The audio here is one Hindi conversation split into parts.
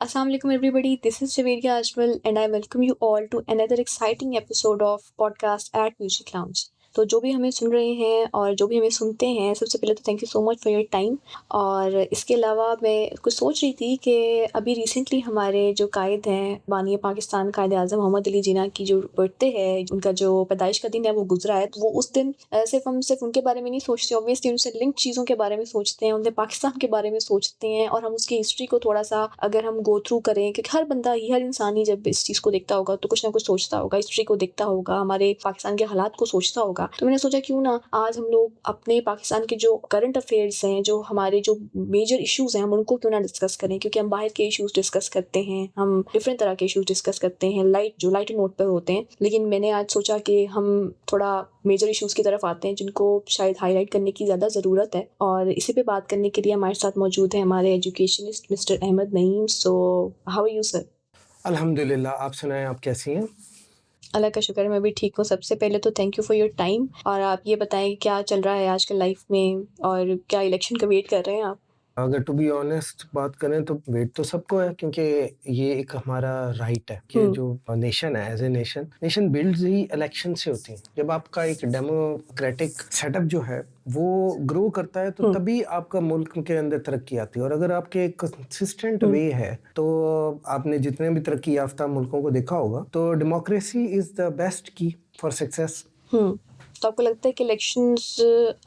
Assalamu alaikum everybody. This is Javeria Ajmal and I welcome you all to another exciting episode of podcast at Music Lounge. तो जो भी हमें सुन रहे हैं और जो भी हमें सुनते हैं, सबसे पहले तो thank you so much for your time. और इसके अलावा मैं कुछ सोच रही थी कि अभी रिसेंटली हमारे जो कायद हैं, बानी पाकिस्तान कायद आज़म मोहम्मद अली जिन्ना की जो बर्थडे है, उनका जो पैदाइश का दिन है वो गुजरा है। तो वो उस दिन सिर्फ उनके बारे में नहीं सोचते, ऑब्वियसली उनसे लिंक चीज़ों के बारे में सोचते हैं, उनके पाकिस्तान के बारे में सोचते हैं और हम उसकी हिस्ट्री को थोड़ा सा अगर हम गो थ्रू करें, क्योंकि हर बंदा ही, हर इंसान ही जब इस चीज़ को देखता होगा तो कुछ ना कुछ सोचता होगा, हिस्ट्री को देखता होगा, हमारे पाकिस्तान के हालात को सोचता होगा। तो मैंने सोचा क्यों ना आज हम लोग अपने पाकिस्तान के जो करंट अफेयर्स हैं, जो हमारे जो मेजर इश्यूज़ हैं, हम उनको क्यों ना डिस्कस करें, क्योंकि हम बाहर के इश्यूज़ डिस्कस करते हैं, हम डिफरेंट तरह के इश्यूज़ डिस्कस करते हैं, लाइट नोट पर होते हैं। लेकिन मैंने आज सोचा कि हम थोड़ा मेजर इश्यूज़ की तरफ आते हैं जिनको शायद हाईलाइट करने की ज़्यादा ज़रूरत है। और इसी पे बात करने के लिए हमारे साथ मौजूद हैं हमारे educationist mister Ahmed Naeem. So how are you sir? अल्हम्दुलिल्लाह, आप सुनाएं, आप कैसी हैं? अल्लाह का शुक्र है, मैं भी ठीक हूँ। सबसे पहले तो thank you for your time. और आप ये बताएं कि क्या चल रहा है आजकल लाइफ में और क्या इलेक्शन का वेट कर रहे हैं आप? अगर टू बी ऑनेस्ट बात करें तो वेट तो सबको है, क्योंकि ये एक हमारा राइट है कि जो नेशन है, एज ए नेशन बिल्ड्स ही इलेक्शन से होती है। जब आपका एक डेमोक्रेटिक सेटअप जो है वो ग्रो करता है तो तभी आपका मुल्क के अंदर तरक्की आती है। और अगर आपके एक कंसिस्टेंट वे है तो आपने जितने भी तरक्की याफ्ता मुल्कों को देखा होगा, तो democracy is the best key for success. तो आपको लगता है कि elections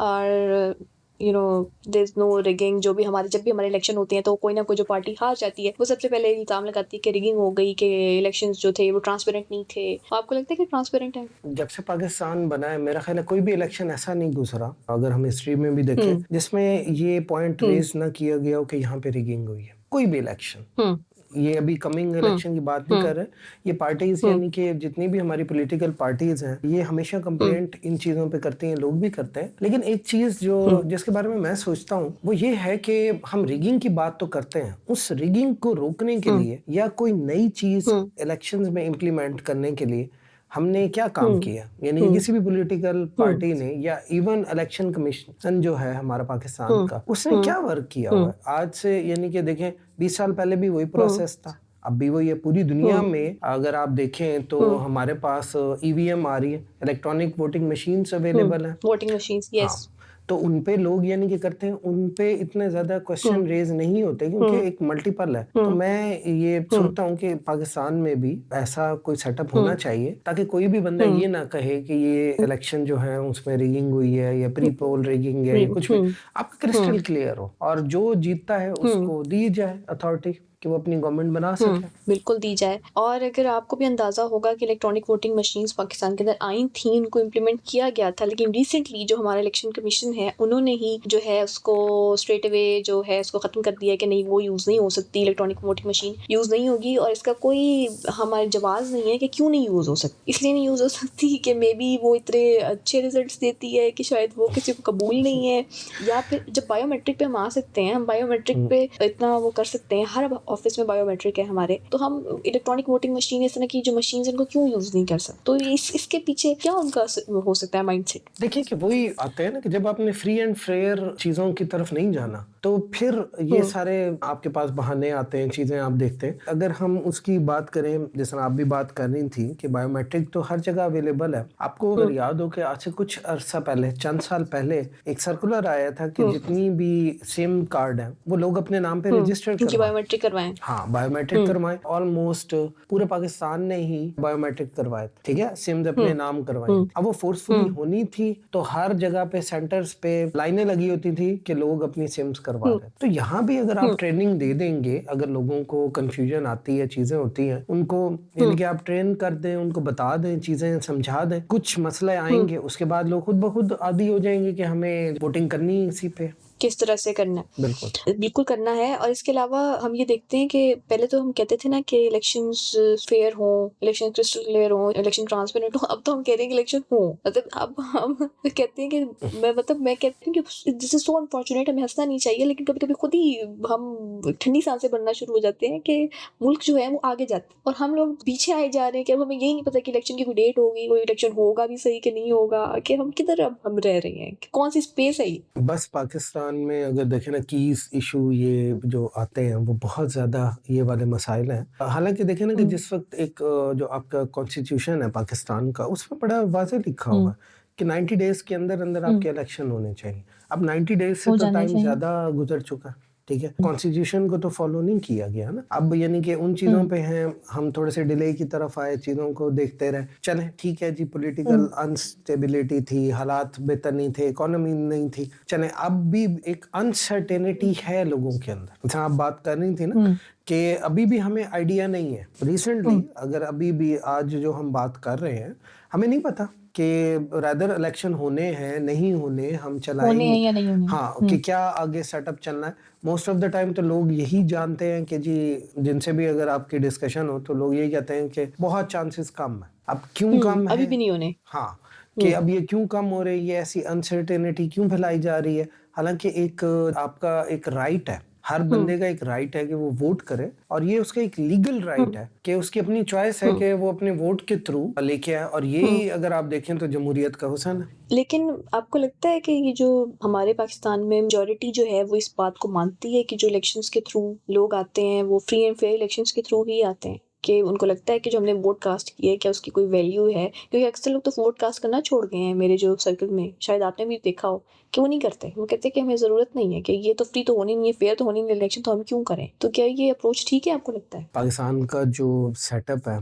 are there is no rigging? जब भी हमारे इलेक्शन होते हैं तो कोई ना कोई जो पार्टी हार जाती है वो सबसे पहले इल्ज़ाम लगाती है कि रिगिंग हो गई, कि इलेक्शंस जो थे वो ट्रांसपेरेंट नहीं थे। तो आपको लगता है कि ट्रांसपेरेंट है? जब से पाकिस्तान बना है मेरा ख्याल है कोई भी इलेक्शन ऐसा नहीं गुजरा, अगर हम हिस्ट्री में भी देखें, जिसमें ये पॉइंट रेज ना किया गया हो कि यहाँ पे रिगिंग हुई है। कोई भी इलेक्शन, ये अभी कमिंग इलेक्शन की बात नहीं कर रहे, ये पार्टीज यानी कि जितनी भी हमारी पॉलिटिकल पार्टीज हैं ये हमेशा कंप्लेंट इन चीजों पे करती हैं, लोग भी करते हैं। लेकिन एक चीज जो जिसके बारे में मैं सोचता हूँ वो ये है कि हम रिगिंग की बात तो करते हैं, उस रिगिंग को रोकने के लिए या कोई नई चीज इलेक्शंस में इम्प्लीमेंट करने के लिए हमने क्या काम किया। यानी कि किसी भी पॉलिटिकल पार्टी ने या इवन इलेक्शन कमीशन जो है हमारा पाकिस्तान का, उसने क्या वर्क किया हुआ है आज से। यानी कि देखें 20 साल पहले भी वही प्रोसेस था, अब भी वही है। पूरी दुनिया में अगर आप देखें तो हमारे पास ईवीएम आ रही है, इलेक्ट्रॉनिक वोटिंग मशीन्स अवेलेबल हैं, वोटिंग मशीन्स, यस। तो उन पे लोग यानी कि करते हैं, उन पे इतने ज्यादा क्वेश्चन रेज नहीं होते क्योंकि एक मल्टीपल है। तो मैं ये सोचता हूँ कि पाकिस्तान में भी ऐसा कोई सेटअप होना चाहिए ताकि कोई भी बंदा ये ना कहे कि ये इलेक्शन जो है उसमें रिगिंग हुई है या प्री पोल रिगिंग है या कुछ भी। आपका क्रिस्टल क्लियर हो और जो जीतता है उसको दी जाए अथॉरिटी कि वो अपनी गवर्नमेंट बना सके। बिल्कुल दी जाए। और अगर आपको भी अंदाज़ा होगा कि इलेक्ट्रॉनिक वोटिंग मशीन्स पाकिस्तान के अंदर आई थी, उनको इम्प्लीमेंट किया गया था, लेकिन रिसेंटली जो हमारा इलेक्शन कमीशन है उन्होंने ही जो है उसको स्ट्रेट अवे जो है उसको ख़त्म कर दिया कि नहीं, वो यूज़ नहीं हो सकती, इलेक्ट्रॉनिक वोटिंग मशीन यूज़ नहीं होगी। और इसका कोई हमारे जवाब नहीं है कि क्यों नहीं यूज़ हो सकती। इसलिए नहीं यूज़ हो सकती कि मे बी वो इतने अच्छे रिजल्ट देती है कि शायद वो किसी को कबूल नहीं है, या फिर जब बायोमेट्रिक पे हम आ सकते हैं, हम बायोमेट्रिक पे इतना वो कर सकते हैं, हर ऑफिस में बायोमेट्रिक है हमारे, तो हम इलेक्ट्रॉनिक वोटिंग मशीन इस तरह की जो मशीन इनको क्यों यूज नहीं कर सकते? तो इसके पीछे क्या उनका हो सकता है माइंडसेट? देखिए कि वही आते हैं ना कि जब आपने फ्री एंड फेयर चीजों की तरफ नहीं जाना तो फिर ये सारे आपके पास बहाने आते हैं, चीजें आप देखते हैं। अगर हम उसकी बात करें, जैसे आप भी बात कर रही थी कि बायोमेट्रिक तो हर जगह अवेलेबल है। आपको अगर याद हो कि आज से कुछ अरसा पहले, चंद साल पहले, एक सर्कुलर आया था कि जितनी भी सिम कार्ड है वो लोग अपने नाम पे रजिस्टर क्योंकि बायोमेट्रिक करवाएं। हाँ, बायोमेट्रिक करवाएं। ऑलमोस्ट पूरे पाकिस्तान ने ही बायोमेट्रिक करवाए, ठीक है, सिम्स अपने नाम करवाए। अब वो फोर्सफुली होनी थी तो हर जगह पे सेंटर्स पे लाइनें लगी होती थी कि लोग अपनी सिम्स करवा रहे। तो यहाँ भी अगर आप ट्रेनिंग दे देंगे, अगर लोगों को कंफ्यूजन आती है, चीजें होती हैं, उनको यानी कि आप ट्रेन कर दें, उनको बता दें, चीजें समझा दें, कुछ मसले आएंगे, उसके बाद लोग खुद ब खुद आदी हो जाएंगे कि हमें वोटिंग करनी है इसी पे। किस तरह से करना है? बिल्कुल करना है। और इसके अलावा हम ये देखते हैं कि पहले तो हम कहते थे ना कि इलेक्शंस फेयर हो, इलेक्शन क्रिस्टल क्लियर हो, इलेक्शन ट्रांसपेरेंट हो। अब तो हम कह रहे हैं कि इलेक्शन हो, मतलब अब हम कहते हैं कि मैं कहती हूँ कि दिस इज सो अनफॉर्चुनेट। हमें हंसना नहीं चाहिए, लेकिन कभी कभी खुद ही हम ठंडी सांसें बनना शुरू हो जाते हैं कि मुल्क जो है वो आगे जाता है और हम लोग पीछे आए जा रहे हैं कि अब हमें यही नहीं पता कि इलेक्शन की कोई डेट होगी, कोई इलेक्शन होगा भी सही कि नहीं होगा, कि हम किधर अब हम रह रहे हैं, कि कौन सी स्पेस है ये। बस पाकिस्तान पाकिस्तान में अगर देखें ना कीज इशू ये जो आते हैं वो बहुत ज़्यादा ये वाले मसाइल हैं। हालांकि देखें ना कि जिस वक्त एक जो आपका कॉन्स्टिट्यूशन है पाकिस्तान का उसमें बड़ा वाज़ेह लिखा हुआ है कि 90 डेज के अंदर अंदर आपके इलेक्शन होने चाहिए। अब 90 डेज से तो टाइम ज़्यादा गुजर चुका है, ठीक है। कॉन्स्टिट्यूशन को तो फॉलो नहीं किया गया ना। अब यानी कि उन चीज़ों पे हैं, हम थोड़े से डिले की तरफ आए, चीज़ों को देखते रहे, चले ठीक है जी, पॉलिटिकल अनस्टेबिलिटी थी, हालात बेहतर नहीं थे, इकोनॉमी नहीं थी, चले अब भी एक अनसर्टेनिटी है लोगों के अंदर। अच्छा, आप बात कर रही थी ना कि अभी भी हमें आइडिया नहीं है। रिसेंटली अगर अभी भी आज जो हम बात कर रहे हैं, हमें नहीं पता कि रादर इलेक्शन होने हैं नहीं होने, हम चलाएंगे या नहीं होने। हाँ कि क्या आगे सेटअप चलना है। मोस्ट ऑफ द टाइम तो लोग यही जानते हैं कि जी, जिनसे भी अगर आपकी डिस्कशन हो तो लोग यही कहते हैं कि बहुत चांसेस कम है। अब क्यों कम है? अभी भी नहीं होने। हाँ, कि अब ये क्यों कम हो रही है, ऐसी अनसर्टेनिटी क्यों फैलाई जा रही है? हालांकि एक आपका एक राइट है, हर बंदे का एक राइट है कि वो वोट करे, और ये उसका एक लीगल राइट है कि उसकी अपनी चॉइस है कि वो अपने वोट के थ्रू लेके आए, और यही अगर आप देखें तो जमहूरियत का हुस्न है। लेकिन आपको लगता है कि ये जो हमारे पाकिस्तान में मेजॉरिटी जो है वो इस बात को मानती है कि जो इलेक्शंस के थ्रू लोग आते हैं वो फ्री एंड फेयर इलेक्शंस के थ्रू ही आते हैं, कि उनको लगता है कि जो हमने वोट कास्ट किया है क्या उसकी कोई वैल्यू है? क्योंकि अक्सर लोग तो वोट कास्ट करना छोड़ गए हैं मेरे जो सर्कल में, शायद आपने भी देखा हो कि वो नहीं करते। वो कहते हैं कि हमें ज़रूरत नहीं है, कि ये तो फ्री तो होनी नहीं है, फेयर तो होनी नहीं, इलेक्शन तो हम क्यों करें? तो क्या ये अप्रोच ठीक है आपको लगता है? पाकिस्तान का जो सेटअप है,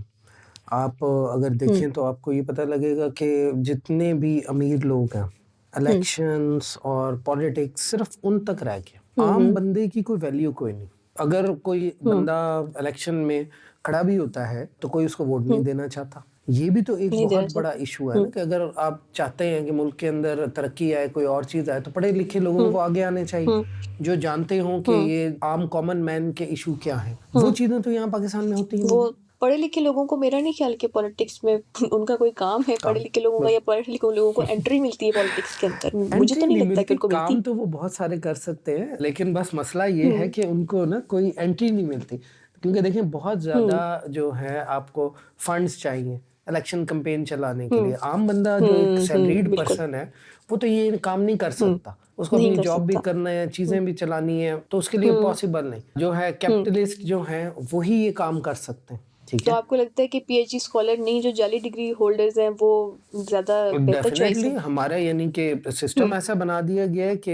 आप अगर देखें तो आपको ये पता लगेगा कि जितने भी अमीर लोग हैं, इलेक्शंस और पॉलिटिक्स सिर्फ उन तक रह गया। आम बंदे की कोई वैल्यू कोई नहीं। अगर कोई बंदा इलेक्शन में खड़ा भी होता है तो कोई उसको वोट नहीं देना चाहता। ये भी तो एक बहुत बड़ा इशू है ना, कि अगर आप चाहते हैं कि मुल्क के अंदर तरक्की आए, कोई और चीज़ आए, तो पढ़े लिखे लोगों को आगे आने चाहिए, जो जानते हों कि ये आम कॉमन मैन के इशू क्या हैं। वो चीज़ें तो यहाँ पाकिस्तान में होती ही नहीं। वो पढ़े लिखे लोगों को मेरा नहीं ख्याल कि पॉलिटिक्स में उनका कोई काम है। पढ़े लिखे लोगों का या पढ़े लिखे लोगों को एंट्री मिलती है पॉलिटिक्स के अंदर, मुझे तो नहीं लगता कि उनको मिलती। काम तो वो बहुत सारे कर सकते हैं, लेकिन बस मसला ये है कि उनको ना कोई एंट्री नहीं मिलती, क्योंकि देखिए बहुत ज़्यादा जो है आपको फंड्स चाहिए इलेक्शन कैंपेन चलाने के लिए। आम बंदा जो एक सैलरीड पर्सन है वो तो ये काम नहीं कर सकता, उसको अपनी जॉब भी करना है, चीज़ें भी चलानी है, तो उसके लिए पॉसिबल नहीं। जो है कैपिटलिस्ट जो हैं वही ये काम कर सकते हैं, ठीक तो है। आपको लगता है कि पीएचडी स्कॉलर नहीं, जो जाली डिग्री होल्डर्स हैं वो ज़्यादा बेहतर चॉइस डेफिनेटली है? हमारा यानी कि सिस्टम ऐसा बना दिया गया है कि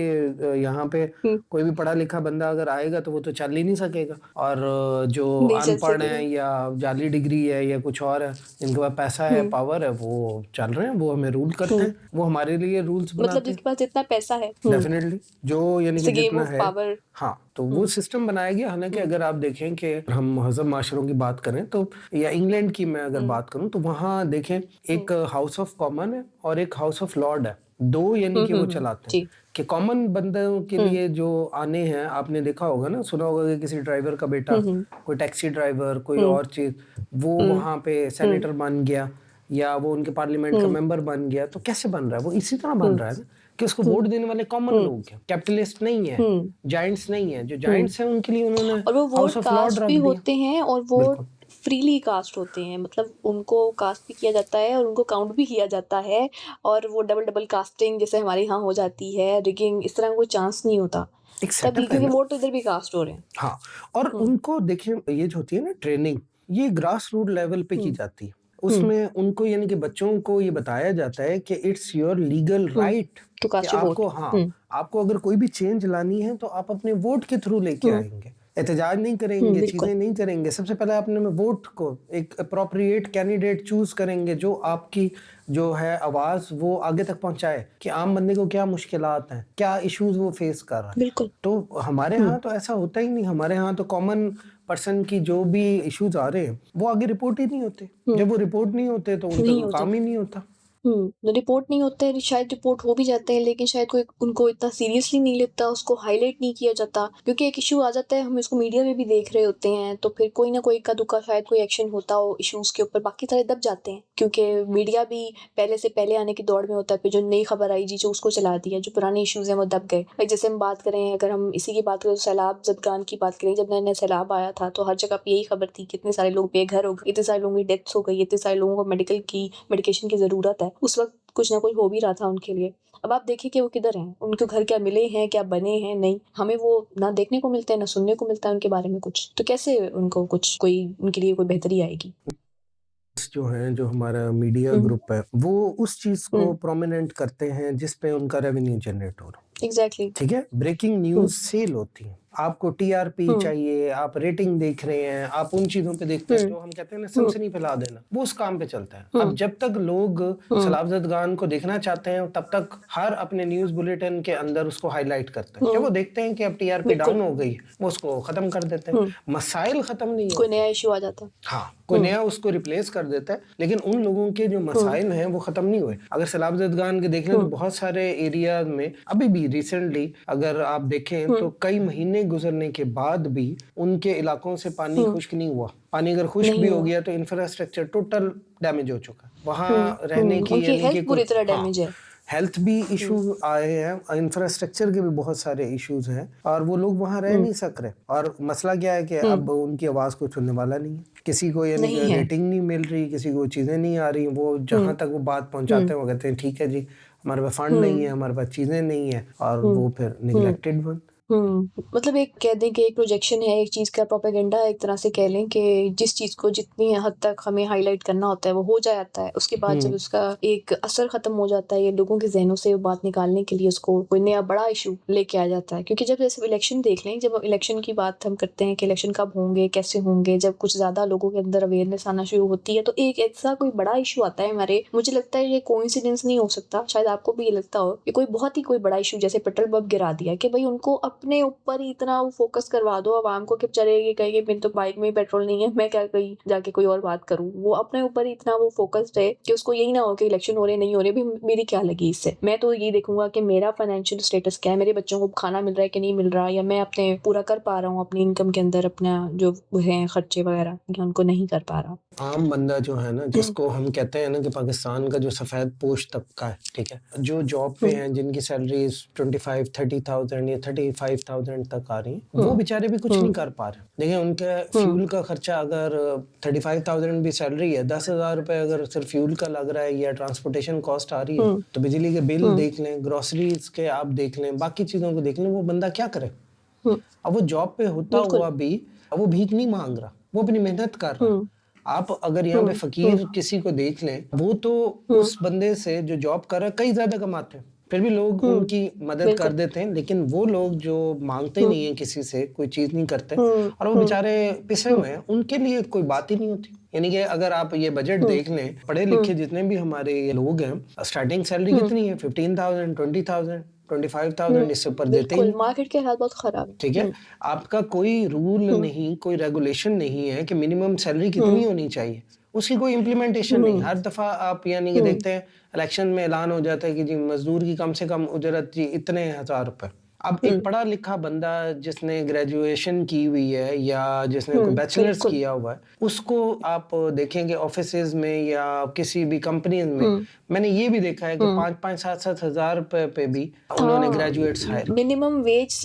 यहाँ पे कोई भी पढ़ा लिखा बंदा अगर आएगा तो वो तो चल ही नहीं सकेगा, और जो नहीं चल अनपढ़ सकेगा। है या जाली डिग्री है या कुछ और है, जिनके पास पैसा है, पावर है, वो चल रहे हैं, वो हमें रूल करते हैं, वो हमारे लिए रूल्स मतलब बनाते हैं। जिसके पास जितना पैसा है, डेफिनेटली जो यानी कि गेम जितना ऑफ है, पावर। हाँ, तो वो सिस्टम बनाया गया। हालांकि अगर आप देखें कि हम महज़ब माशरों की बात करें तो, या इंग्लैंड की मैं अगर बात करूं तो वहाँ देखें एक हाउस ऑफ कॉमन है और एक हाउस ऑफ लॉर्ड है, दो यानी कि वो चलाते हैं। कि कॉमन बंदों के लिए जो आने हैं, आपने देखा होगा ना, सुना होगा कि किसी ड्राइवर का बेटा, कोई टैक्सी ड्राइवर, कोई और चीज़, वो वहाँ पे सेनेटर बन गया या वो उनके पार्लियामेंट का मेंबर बन गया, तो कैसे बन रहा है? वो इसी तरह बन रहा है ना कि उसको वोट देने वाले कॉमन लोग हैं, कैपिटलिस्ट नहीं है, जायंट्स नहीं है। जो जायंट्स हैं उनके लिए उन्होंने और वो house vote of lord cast रख भी दिया। होते हैं और वोट फ्रीली कास्ट होते हैं, मतलब उनको कास्ट भी किया जाता है और उनको काउंट भी किया जाता है, और वो डबल कास्टिंग जैसे हमारे यहाँ हो जाती है, रिगिंग, इस तरह कोई चांस नहीं होता एक तभी, सेटअप है क्योंकि ना। वोट तो इधर भी कास्ट हो रहे हैं। हाँ, और उनको देखिए ये जो होती है ना ट्रेनिंग, ये ग्रास रूट लेवल पे की जाती है। उसमें उनको यानी कि बच्चों को ये बताया जाता है कि इट्स योर लीगल राइट तो कि कास्ट योर वोट। आपको, हाँ, आपको अगर कोई भी चेंज लानी है तो आप अपने वोट के थ्रू लेके आएंगे, एहतजाज नहीं करेंगे, बिल्कुल। चीजें नहीं करेंगे। सबसे पहले अपने वोट को एक अप्रोप्रिएट कैंडिडेट चूज करेंगे जो आपकी जो है आवाज वो आगे तक पहुंचाए कि आम बंदे को क्या मुश्किलात हैं, क्या इश्यूज वो फेस कर रहा है। बिल्कुल। तो हमारे यहाँ तो ऐसा होता ही नहीं। हमारे यहाँ तो कॉमन पर्सन की जो भी इश्यूज आ रहे हैं वो आगे रिपोर्ट ही नहीं होते। जब वो रिपोर्ट नहीं होते तो उनका नहीं कोई होते। काम ही नहीं होता। रिपोर्ट नहीं होते हैं, शायद रिपोर्ट हो भी जाते हैं लेकिन शायद कोई उनको इतना सीरियसली नहीं लेता, उसको हाईलाइट नहीं किया जाता, क्योंकि एक इशू आ जाता है, हम इसको मीडिया में भी देख रहे होते हैं, तो फिर कोई ना कोई इक्का दुक्का शायद कोई एक्शन होता हो इश्यूज के ऊपर, बाकी सारे दब जाते हैं क्योंकि मीडिया भी पहले से पहले आने की दौड़ में होता है। फिर जो नई खबर आई जी जो उसको चला दिया, जो पुराने इशूज हैं वो दब गए। भाई जैसे हम बात करें, अगर हम इसी की बात करें तो सैलाब जदगान की बात करें, जब नया नया सैलाब आया था तो हर जगह पे यही खबर थी, कितने सारे लोग बेघर हो गए, इतने सारे लोगों की डेथ्स हो गई, इतने सारे लोगों को मेडिकेशन की ज़रूरत है। उस वक़्त कुछ ना कुछ हो भी रहा था उनके लिए। अब आप देखिए कि वो किधर हैं, उनको घर क्या मिले हैं, क्या बने हैं, नहीं। हमें वो ना देखने को मिलता है, ना सुनने को मिलता है उनके बारे में कुछ। तो कैसे उनको कुछ कोई उनके लिए कोई बेहतरी आएगी? जो है, जो हमारा मीडिया हुँ, ग्रुप है, वो उस चीज़ को हुँ, प्रोमिनेंट करते हैं जिस पे उनका रेवेन्यू जनरेट हो रहा है। एग्ज़ैक्टली। ठीक है? ब्रेकिंग हुँ, न्यूज़ सेल होती है। आपको टीआरपी हुँ, चाहिए, आप रेटिंग देख रहे हैं, आप उन चीज़ों पे देखते हैं हुँ, जो हम कहते हैं ना हुँ, सनसनी फैला देना, वो उस काम पे चलता है। हुँ, अब जब तक लोग हुँ, सलाब ज़द को देखना चाहते हैं, तब तक हर अपने न्यूज़ बुलेटिन के अंदर उसको हाइलाइट करते हैं। जब हुँ, वो देखते हैं कि अब टीआरपी बिल्कुल। डाउन हो गई, वो उसको खत्म कर देते हैं। हुँ, मसाइल खत्म नहीं कोई होते। नया इश्यू आ जाता है। हाँ, कोई हुँ, नया उसको रिप्लेस कर देता है, लेकिन उन लोगों के जो हुँ, मसाइल हैं वो ख़त्म नहीं हुए। अगर सैलाब ज़दगान के देख लें तो हुँ, बहुत सारे एरियाज़ में अभी भी रिसेंटली अगर आप देखें हुँ, तो कई महीने गुज़रने के बाद भी उनके इलाकों से पानी हुँ, खुश्क नहीं हुआ। पानी अगर खुश्क भी नहीं हो हुआ। गया तो इंफ्रास्ट्रक्चर टोटल डैमेज हो चुका है। हुँ, वहाँ रहने हुँ, की उनकी यानी कि हेल्थ कोई बुरी तरह हाँ, डैमेज है। हेल्थ भी हुँ, इशू आए हैं, इंफ्रास्ट्रक्चर के भी बहुत सारे इश्यूज हैं और वो लोग वहाँ रह हुँ, नहीं सक रहे। और मसला क्या है कि हुँ, अब उनकी आवाज़ को सुनने वाला नहीं है, किसी को यानी कि नहीं है। रेटिंग नहीं मिल रही, किसी को चीज़ें नहीं आ रही। वो हुँ, जहाँ तक वो बात हुँ, पहुँचाते हैं वो कहते हैं ठीक है जी, हमारे पास फंड नहीं है, हुँ, हमारे पास चीज़ें नहीं है, और हुँ, वो फिर हुँ। Neglected one. मतलब एक कह दें कि एक प्रोजेक्शन है, एक चीज़ का प्रोपेगेंडा है, एक तरह से कह लें कि जिस चीज़ को जितनी हद तक हमें हाइलाइट करना होता है, वो हो जाता है। उसके बाद जब हुँ, उसका एक असर ख़त्म हो जाता है, ये लोगों के ज़हनों से वो बात निकालने के लिए उसको कोई नया बड़ा इश्यू लेके आ जाता है। क्योंकि जब जैसे इलेक्शन देख लें, जब इलेक्शन की बात हम करते हैं कि इलेक्शन कब होंगे, कैसे होंगे, जब कुछ ज़्यादा लोगों के अंदर अवेयरनेस आना शुरू होती है, तो एक ऐसा कोई बड़ा इश्यू आता है हमारे मुझे लगता है ये कोइंसिडेंस नहीं हो सकता, शायद आपको भी ये लगता हो कि कोई बहुत ही कोई बड़ा इश्यू जैसे पेट्रोल पंप गिरा दिया कि भई उनको अपने ऊपर ही इतना वो फ़ोकस करवा दो अवाम को कि बेचारे ये कहेंगे मेरे तो बाइक में ही पेट्रोल नहीं है, मैं क्या कहीं जाके कोई और बात करूँ। वो अपने ऊपर ही इतना वो फ़ोकस्ड है कि उसको यही ना हो कि इलेक्शन हो रहे हैं, नहीं हो रहे, भई मेरी क्या लगी इससे? मैं तो ये देखूँगा कि मेरा फाइनेंशियल स्टेटस क्या है, मेरे बच्चों को खाना मिल रहा है कि नहीं मिल रहा, या मैं अपने पूरा कर पा रहा हूँ अपनी इनकम के अंदर अपना जो हैं खर्चे वगैरह या उनको नहीं कर पा रहा। आम बंदा जो है ना, जिसको हम कहते हैं ना कि पाकिस्तान का जो सफ़ेद पोश तबका है, ठीक है? जो जॉब पे हुँ, हैं, जिनकी सैलरीज़ 25-30,000 या 35,000 तक आ रही हैं, वो हुँ, बेचारे भी कुछ हुँ, नहीं कर पा रहे। देखिए उनके हुँ, फ्यूल का खर्चा अगर 35,000 भी सैलरी है, 10,000 रुपए अगर सिर्फ फ्यूल का लग रहा है या ट्रांसपोर्टेशन कॉस्ट आ रही है, हुँ, तो बिजली के बिल हुँ, देख लें, ग्रोसरीज़ के आप देख लें, बाकी चीज़ों को देख लें, वो बंदा क्या करे? हुँ, अब वो जॉब पे होता बिल्कुल। हुआ भी वो भीख नहीं माँग रहा, वो अपनी मेहनत कर रहा है। हुँ, आप अगर यहाँ पे हुँ, हुँ, फ़कीर किसी को देख लें, वो तो हुँ, उस बंदे से जो जॉब कर रहा है कई ज़्यादा कमाते हैं। फिर भी लोग हुँ, उनकी मदद कर बिल्कुल। देते हैं, लेकिन वो लोग जो माँगते ही हुँ, नहीं हैं किसी से, कोई चीज़ नहीं करते हुँ, और वो हुँ, बेचारे पिसे हुँ, हुए हैं, उनके लिए कोई बात ही नहीं होती। यानी कि अगर आप ये बजट हुँ, देख लें, हुँ, पढ़े-लिखे जितने भी हमारे ये लोग हैं, स्टार्टिंग सैलरी हुँ, कितनी है? 15,000, 20,000, हुँ, 25,000, इससे ऊपर देते ही बिल्कुल, नहीं। मार्केट के हालात बहुत ख़राब हैं। ठीक है? हुँ, आपका कोई रूल हुँ, नहीं, कोई रेगुलेशन नहीं है कि मिनिमम सैलरी कितनी हुँ, होनी चाहिए। उसकी कोई इम्प्लीमेंटेशन नहीं। हुँ, हर दफ़ा आप यानी कि हुँ, देखते हैं इलेक्शन में ऐलान हो जाता है कि जी मज़दूर की कम से कम उजरत जी इतने हज़ार रुपए। अब हुँ, एक पढ़ा-लिखा बंदा जिसने ग्रेजुएशन की हुई है या जिसने हुँ, कोई बैचलर्स बिल्कुल। किया हुआ है, उसको आप देखेंगे ऑफ़िसेज़ में या किसी भी कंपनीज़ में, हुँ, मैंने ये भी देखा है कि हुँ, 5-5 7-7 हज़ार रुपए पे भी उन्होंने हाँ, ग्रेजुएट्स हायर किए। मिनिमम कम वेज पे,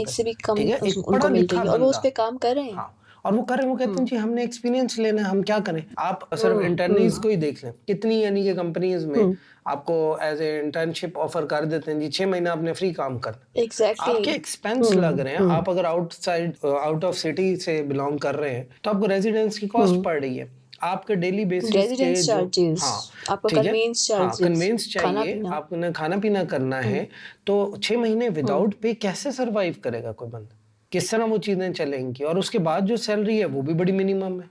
से भी कम ठीक है? उस एक उनको मिल रही पढ़ा-लिखा है और वो उस बंदा पे काम कर रहे हैं। हाँ, और वो कर रहे हैं, वो कहते हैं हुँ, जी हमने एक्सपीरियंस लेना है, हम क्या करें? आप सिर्फ हुँ, इंटर्नीज़ हुँ, को ही देख लें, कितनी यानी कि कंपनीज़ में हुँ, आपको एज़ ए इंटर्नशिप ऑफ़र कर देते हैं जी 6 महीने आपने फ्री काम करना। एग्ज़ैक्टली। आपके एक्सपेंस लग हुँ, रहे हैं, हुँ, आप अगर आउट ऑफ सिटी से बिलॉन्ग कर रहे हैं, तो आपको रेज़िडेंस की कॉस्ट हुँ, पड़ रही है। आपके डेली बेसिस के रेज़िडेंस जो चार्जेस, हाँ, आपका ठीक है? कन्वेंस हाँ, चार्जेस, कन्वेंस चाहिए, खाना-पीना। आपने खाना-पीना करना हुँ, है, तो 6 महीने हुँ। विदाउट पे कैसे सर्वाइव करेगा कोई बंदा? किस तरह वो चीज़ें चलेंगी? और उसके बाद जो सैलरी है, वो भी बड़ी मिनिमम है।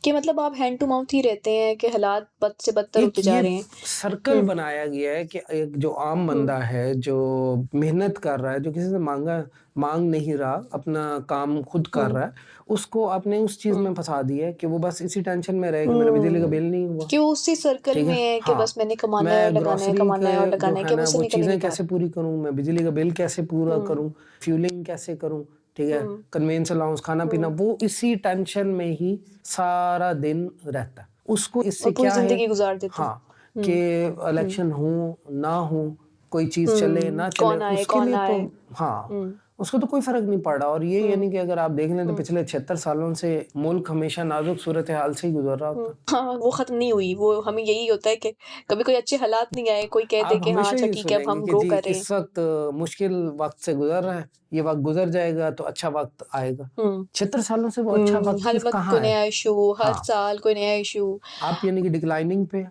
कि मतलब आप हैंड टू माउथ ही रहते हैं कि हालात बद से बदतर एक होते जा ये रहे हैं। सर्कल हुँ, बनाया गया है कि एक जो आम हुँ, बंदा है, जो मेहनत कर रहा है, जो किसी से माँग नहीं रहा, अपना काम खुद कर हुँ, रहा है, उसको आपने उस चीज़ हुँ, में फँसा दिया है कि वो बस इसी टेंशन में रहे कि मेरा बिजली का हुँ। बिल नहीं हुआ। कि वो उसी सर्कल ठीक में है? है कि हाँ, बस मैंने कमाना है और मैं लगाना है, ग्रोसरी कमाना है और के जो लगाना है कि है अब ना, उससे वो निकल ही नहीं चीज़ें पा कैसे रहा। पूरी करूँ, मैं बिजली का बिल कैसे पूरा हुँ, करूँ, फ्यूलिंग कैसे करूँ, ठीक है? हुँ, कन्वेंस अलाउंस, खाना-पीना, हुँ। वो इसी टेंशन में ही सारा दिन रहता है। उसको और इससे पूरी क्या है ज़िंदगी गुज़ार देता है। हाँ, कि हुँ, हुँ, इलेक्शन हो, ना हो, कोई चीज़ चले, हुँ। ना चले, कौन आए, उसके कौन लिए ना तो आए। हाँ, हुँ, उसको तो कोई फर्क नहीं पड़ रहा। और ये यानी कि अगर आप देख लें तो पिछले 76 सालों से मुल्क हमेशा नाजुक सूरत हाल से ही गुजर रहा होता। हाँ, वो खत्म नहीं हुई। वो हमें यही होता है कि कभी कोई अच्छे हालात नहीं आए, कोई कह दे आप कि हाँ हमेशा अच्छा ये ठीक है अब सुनेंगे हम कि ग्रो जी कर रहे हैं। इस वक्त मुश्किल वक्त से गुजर रहा है, ये वक्त गुजर जाएगा तो अच्छा वक्त आएगा। 76 सालों से वो अच्छा वक्त हर किस वक्त कहाँ कोई है? नया इशू, हर हाँ, साल कोई नया इशू। आप यानी कि डिक्लाइनिंग पे।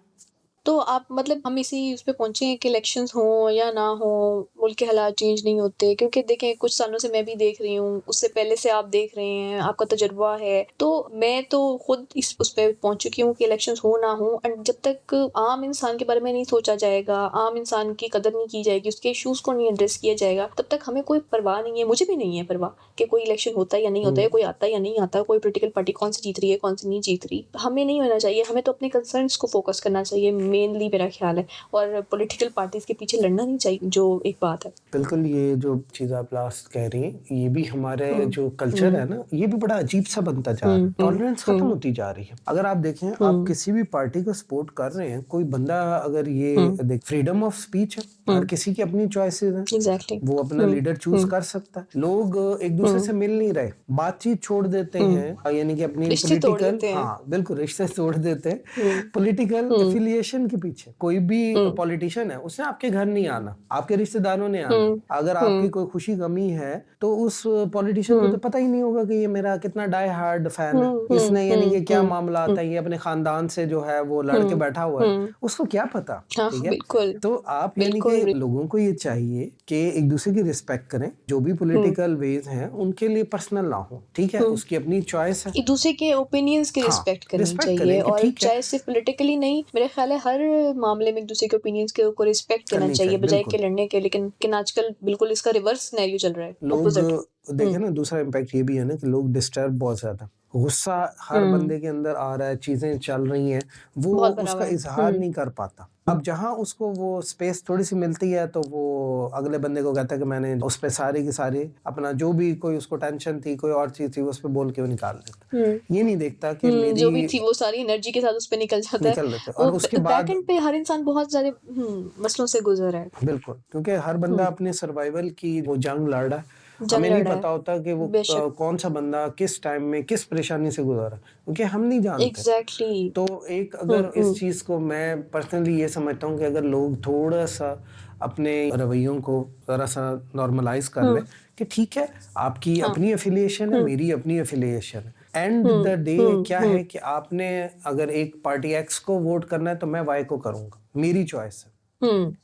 तो आप मतलब हम इसी उस पे पहुँचे हैं कि इलेक्शंस हों या ना हों, मुल्क के हालात चेंज नहीं होते। क्योंकि देखें कुछ सालों से मैं भी देख रही हूँ, उससे पहले से आप देख रहे हैं, आपका तजुर्बा है। तो मैं तो खुद इस उस पे पहुँच चुकी हूँ कि इलेक्शंस हो ना हो, एंड जब तक आम इंसान के बारे में नहीं सोचा जाएगा, आम इंसान की कदर नहीं की जाएगी, उसके इश्यूज़ को नहीं एड्रेस किया जाएगा, तब तक हमें कोई परवाह नहीं है, मुझे भी नहीं है परवाह कि कोई इलेक्शन होता है या नहीं होता है, कोई आता है या नहीं आता, कोई पॉलिटिकल पार्टी कौन सी जीत रही है, कौन सी नहीं जीत रही। हमें नहीं होना चाहिए, हमें तो अपने कंसर्न्स को फोकस करना चाहिए, मेनली मेरा ख्याल है। और पॉलिटिकल पार्टीज के पीछे लड़ना नहीं चाहिए, जो एक बात है। बिल्कुल, ये जो चीज़ आप लास्ट कह रही हैं, ये भी हमारे जो कल्चर है ना, ये भी बड़ा अजीब सा बनता जा रहा है। टॉलरेंस खत्म होती जा रही है। अगर आप देखें, आप किसी भी पार्टी को सपोर्ट कर रहे हैं, कोई बंदा अगर ये देख, फ्रीडम ऑफ स्पीच है, हर किसी की अपनी चॉइसेस हैं, एग्जैक्टली। वो अपना लीडर चूज कर सकता है। लोग एक दूसरे से मिल नहीं रहे, बातचीत छोड़ देते हैं, यानी कि अपनी रिश्ते तोड़ पॉलिटिकल, देते हैं। हाँ बिल्कुल, रिश्ते तोड़ देते हैं पॉलिटिकल एफिलिएशन के पीछे। कोई भी पॉलिटिशियन है, उसने आपके घर नहीं आना, आपके रिश्तेदारों ने आना। अगर आपकी कोई खुशी गमी है तो उस पॉलिटिशियन को तो पता ही नहीं होगा कि ये मेरा कितना डाई हार्ड फैन है, इसने यानी कि क्या मामला आता है, ये अपने खानदान से जो है वो लड़के बैठा हुआ है, उसको क्या पता। हाँ ठीक है, बिल्कुल। तो आप यानी कि बिल्कुल। लोगों को ये चाहिए कि एक दूसरे की रिस्पेक्ट करें, जो भी पॉलिटिकल वेज हैं उनके लिए पर्सनल ना हो। ठीक है, उसकी अपनी चॉइस है। एक दूसरे के ओपिनियंस की हाँ, रिस्पेक्ट करनी रिस्पेक्ट चाहिए, करें कि और ठीक है, चाहे सिर्फ पॉलिटिकली नहीं, मेरे ख्याल है हर मामले में एक दूसरे के ओपिनियंस को रिस्पेक्ट देना करनी चाहिए, चाहिए बजाय बिल्कुल। के लड़ने के। लेकिन आजकल बिल्कुल इसका रिवर्स सिनेरियो चल रहा है, लोग ऑपोजिट। देखें ना, दूसरा इम्पैक्ट ये भी है ना कि लोग डिस्टर्ब बहुत ज्यादा, गुस्सा हर बंदे के अंदर आ रहा है, चीजें चल रही हैं, वो बहुत भरा उसका हुआ है। इजहार नहीं कर पाता। अब जहां उसको वो स्पेस थोड़ी सी मिलती है तो वो अगले बंदे को कहता है कि मैंने उस पे सारी की सारी अपना जो भी कोई उसको टेंशन थी, कोई और चीज थी, उस पे बोल के वो निकाल देता। ये नहीं देखता कि मेरी जो भी थी वो सारी एनर्जी के साथ उस पे निकल जाता है। निकल लेते वो और उसके बैक बाद एंड पे हर इंसान बहुत सारे मसलों से गुजर है। बिल्कुल, क्योंकि हर बंदा अपने सर्वाइवल की वो जंग लड़ रहा है। जंग हमें नहीं लड़ रहा है। पता होता कि वो बेशक। कौन सा बंदा किस टाइम में किस परेशानी से गुजर रहा है, क्योंकि हम नहीं जानते। एग्जैक्टली। तो एक अगर इस चीज़ को मैं पर्सनली ये समझता हूँ कि अगर लोग थोड़ा सा अपने रवैयों को ज़रा सा नॉर्मलाइज कर लें कि ठीक है, आपकी हाँ। अपनी एफिलिएशन है, मेरी अपनी एफिलिएशन है। एंड द डे क्या है कि आपने अगर एक पार्टी एक्स को वोट करना है तो मैं वाई को करूंगा, मेरी चॉइस है।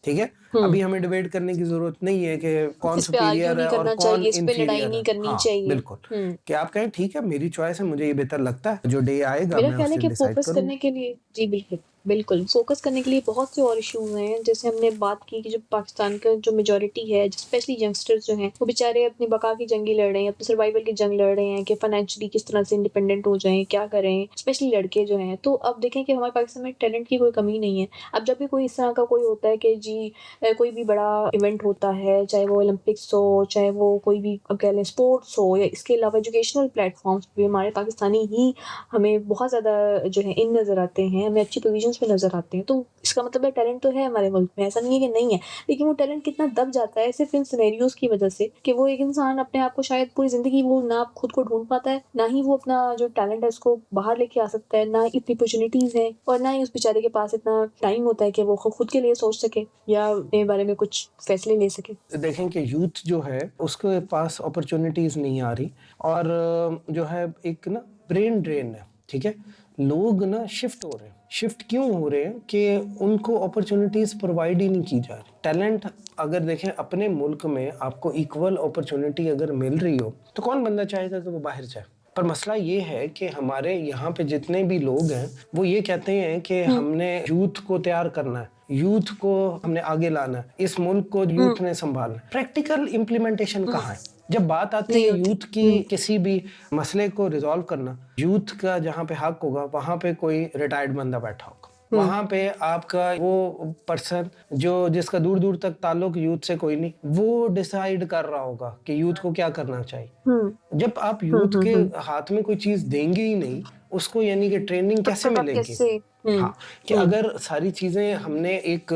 ठीक है, अभी हमें डिबेट करने की जरूरत नहीं है कि कौन इस पे आर्ग्यू सुपीरियर नहीं है और करना कौन चाहिए, इस पे लड़ाई इंफीरियर नहीं है। करनी हाँ चाहिए। बिल्कुल, कि आप कहें ठीक है मेरी चॉइस है, मुझे ये बेहतर लगता है, जो डे आएगा मेरा मैं ख्याल उस है दिन कि डिसाइड फोकस करूंगा। करने के लिए, जी बिल्कुल, बिल्कुल फोकस करने के लिए बहुत से और इश्यूज हैं। जैसे हमने बात की कि जो पाकिस्तान का जो मेजॉरिटी है, स्पेशली यंगस्टर्स जो हैं, वो बेचारे अपनी बका की जंगी लड़ रहे हैं, अपने सर्वाइवल की जंग लड़ रहे हैं कि फाइनेंशियली किस तरह से इंडिपेंडेंट हो जाएं, क्या करें, स्पेशली लड़के जो हैं। तो अब देखें कि हमारे पाकिस्तान में टैलेंट की कोई कमी नहीं है। अब जब भी कोई इस तरह का कोई होता है कि जी कोई भी बड़ा इवेंट होता है, चाहे वो ओलंपिक्स हो, चाहे वो कोई भी अब कह लें स्पोर्ट्स हो, या इसके अलावा एजुकेशनल प्लेटफॉर्म्स भी हमारे पाकिस्तानी ही हमें बहुत ज़्यादा जो है इन नज़र आते हैं, हमें अच्छी पोजीशंस पे नज़र आते हैं। तो इसका मतलब है टैलेंट तो है हमारे मुल्क में, ऐसा नहीं है कि नहीं है। लेकिन वो टैलेंट कितना दब जाता है सिर्फ इन सिनेरियोज की वजह से कि वो एक इंसान अपने आप को शायद पूरी ज़िंदगी वो ना खुद को ढूंढ पाता है, ना ही वो अपना जो टैलेंट है उसको बाहर लेके आ सकता है, ना इतनी अपॉर्चुनिटीज़ हैं, और ना ही उस बेचारे के पास इतना टाइम होता है कि वो खुद के लिए सोच सके या अपने बारे में कुछ फैसले ले सके। देखें कि यूथ जो है उसके पास अपॉर्चुनिटीज नहीं आ रही, और जो है एक ना ब्रेन ड्रेन है। ठीक है, लोग ना शिफ्ट हो रहे हैं। शिफ्ट क्यों हो रहे हैं कि उनको अपॉर्चुनिटीज प्रोवाइड ही नहीं की जा रही। टैलेंट अगर देखें अपने मुल्क में आपको इक्वल अपॉर्चुनिटी अगर मिल रही हो तो कौन बंदा चाहेगा कि वो बाहर जाए। पर मसला ये है कि हमारे यहाँ पे जितने भी लोग हैं वो ये कहते हैं कि हमने यूथ को तैयार करना है, यूथ को हमने आगे लाना है, इस मुल्क को यूथ ने संभालना है। प्रैक्टिकल इम्प्लीमेंटेशन कहाँ है? जब बात आती नहीं है होती। यूथ की किसी भी मसले को रिजॉल्व करना, यूथ का जहाँ पे हक होगा वहां पे कोई रिटायर्ड बंदा बैठा होगा, वहां पे आपका वो पर्सन जो जिसका दूर दूर तक ताल्लुक यूथ से कोई नहीं, वो डिसाइड कर रहा होगा कि यूथ को क्या करना चाहिए। जब आप यूथ के हाथ में कोई चीज देंगे ही नहीं, उसको यानी कि ट्रेनिंग कैसे तब आप मिलेगी? कैसे हाँ, कि अगर सारी चीजें हमने एक,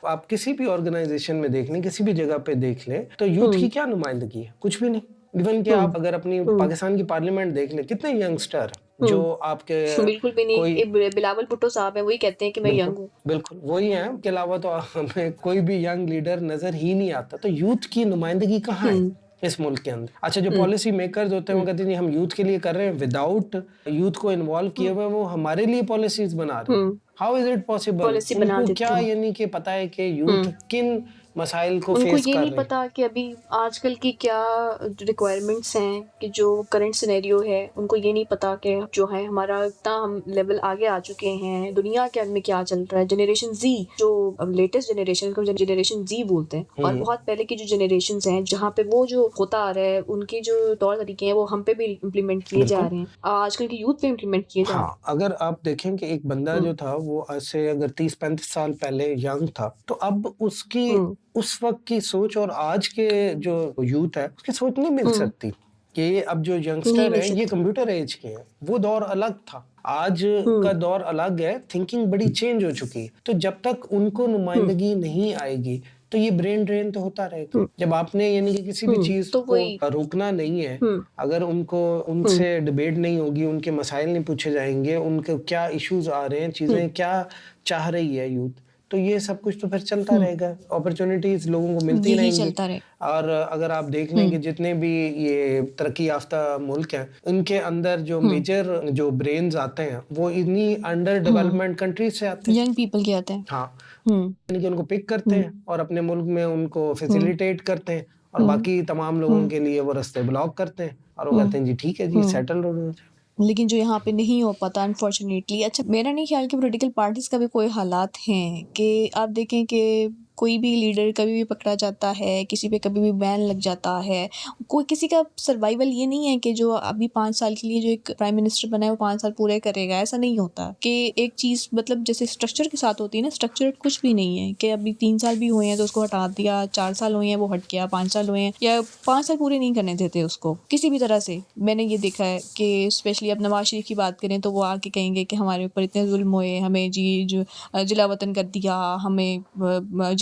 आप किसी भी ऑर्गेनाइजेशन में देख लें, किसी भी जगह पे देख लें, तो यूथ की क्या नुमाइंदगी है? कुछ भी नहीं। इवन कि आप अगर अपनी पाकिस्तान की पार्लियामेंट देख लें, कितने यंगस्टर जो आपके बिल्कुल भी नहीं। कोई बिलावल भुट्टो साहब है, वही कहते हैं कि मैं यंग हूँ। बिल्कुल वही है, के अलावा तो हमें कोई भी यंग लीडर नजर ही नहीं आता। तो यूथ की नुमाइंदगी कहाँ है इस मुल्क के अंदर? अच्छा, जो पॉलिसी मेकर्स होते हैं वो कहते हैं जी हम यूथ के लिए कर रहे हैं, विदाउट यूथ को इन्वॉल्व किए हुए वो हमारे लिए पॉलिसीज बना रहे हैं। How is it possible? Policy बना उनको देते क्या हैं। यानी कि पता है कि यूथ किन मसाइल को उनको फेस ये कर नहीं रहे हैं? पता कि अभी आजकल की क्या रिक्वायरमेंट्स हैं, कि जो करंट सिनेरियो है, उनको ये नहीं पता कि जो है हमारा इतना हम लेवल आगे आ चुके हैं, दुनिया के में क्या चल रहा है। जनरेशन जी, जो लेटेस्ट जनरेशन को जनरेशन जी बोलते हैं, और बहुत पहले की जो जनरेशन हैं जहाँ पे वो जो होता आ रहा है, उनके जो तौर तरीके हैं वो हम पे भी इम्प्लीमेंट किए जा रहे हैं, आजकल की यूथ पे इम्प्लीमेंट किए जा रहे हैं। हाँ, अगर आप देखें कि एक बंदा जो था वो आज से अगर 30-35 साल पहले यंग था, तो अब उसकी उस वक्त की सोच और आज के जो यूथ है उसकी सोच नहीं मिल सकती। कि ये अब जो नहीं यंगस्टर मिल है ये सकती। कंप्यूटर एज के हैं, वो दौर अलग था, आज का दौर अलग है, थिंकिंग बड़ी चेंज हो चुकी है। तो जब तक उनको नुमाइंदगी नहीं आएगी तो ये ब्रेन ड्रेन तो होता रहेगा। जब आपने यानी कि किसी भी चीज तो को वही रोकना नहीं है, अगर उनको उनसे डिबेट नहीं होगी, उनके मसाइल नहीं पूछे जाएंगे, उनके क्या इश्यूज आ रहे हैं, चीजें क्या चाह रही है यूथ, तो ये सब कुछ तो फिर चलता रहेगा, अपॉर्चुनिटीज लोगों को मिलती यही रहेंगी। चलता रहे। और अगर आप देख लें कि जितने भी ये तरक्की याफ्ता मुल्क हैं, उनके अंदर जो मेजर जो ब्रेन्स आते हैं वो इन्हीं अंडर डेवलपमेंट कंट्रीज से आते हैं। यंग पीपल के आते हैं। हाँ, यानी कि उनको पिक करते हैं और अपने मुल्क में उनको फैसिलिटेट करते हैं, और बाकी तमाम लोगों के लिए वो रास्ते ब्लॉक करते हैं, और वो कहते हैं जी ठीक है जी सेटल हो जाए। लेकिन जो यहाँ पे नहीं हो पाता अनफॉर्चुनेटली। अच्छा, मेरा नहीं ख्याल कि पॉलिटिकल पार्टीज का भी कोई हालात हैं कि आप देखें कि कोई भी लीडर कभी भी पकड़ा जाता है, किसी पे कभी भी बैन लग जाता है। कोई किसी का सर्वाइवल ये नहीं है कि जो अभी 5 साल के लिए जो एक प्राइम मिनिस्टर बना है वो 5 साल पूरे करेगा, ऐसा नहीं होता। कि एक चीज़ मतलब जैसे स्ट्रक्चर के साथ होती है ना, स्ट्रक्चर कुछ भी नहीं है कि अभी 3 साल भी हुए हैं तो उसको हटा दिया, 4 साल हुए हैं वो हट गया, 5 साल हुए हैं या 5 साल पूरे नहीं करने देते उसको किसी भी तरह से। मैंने ये देखा है कि स्पेशली अब नवाज शरीफ की बात करें तो वो आके कहेंगे कि हमारे ऊपर इतने जुल्म हुए, हमें जी जो जिला वतन कर दिया, हमें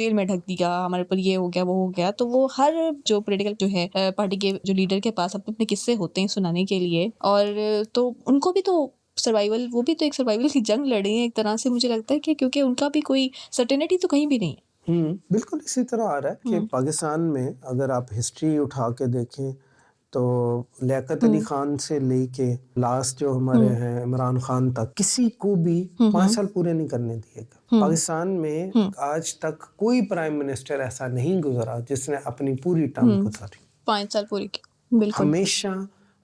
जेल में ढक दिया, हमारे ऊपर ये हो गया वो हो गया। तो वो हर जो पॉलिटिकल जो है पार्टी के जो लीडर के पास अपने अपने किस्से होते हैं सुनाने के लिए, और तो उनको भी तो सर्वाइवल, वो भी तो एक सर्वाइवल की जंग लड़े हैं एक तरह से, मुझे लगता है कि क्योंकि उनका भी कोई सर्टेनिटी तो कहीं भी नहीं है। बिल्कुल इसी तरह आ रहा है कि पाकिस्तान में अगर आप हिस्ट्री उठा के देखें तो लियाकत अली खान से लेके लास्ट जो हमारे हैं इमरान खान तक किसी को भी 5 साल पूरे नहीं करने दिएगा। पाकिस्तान में आज तक कोई प्राइम मिनिस्टर ऐसा नहीं गुजरा जिसने अपनी पूरी टर्म गुजारी। 5 साल पूरी की, बिल्कुल। हमेशा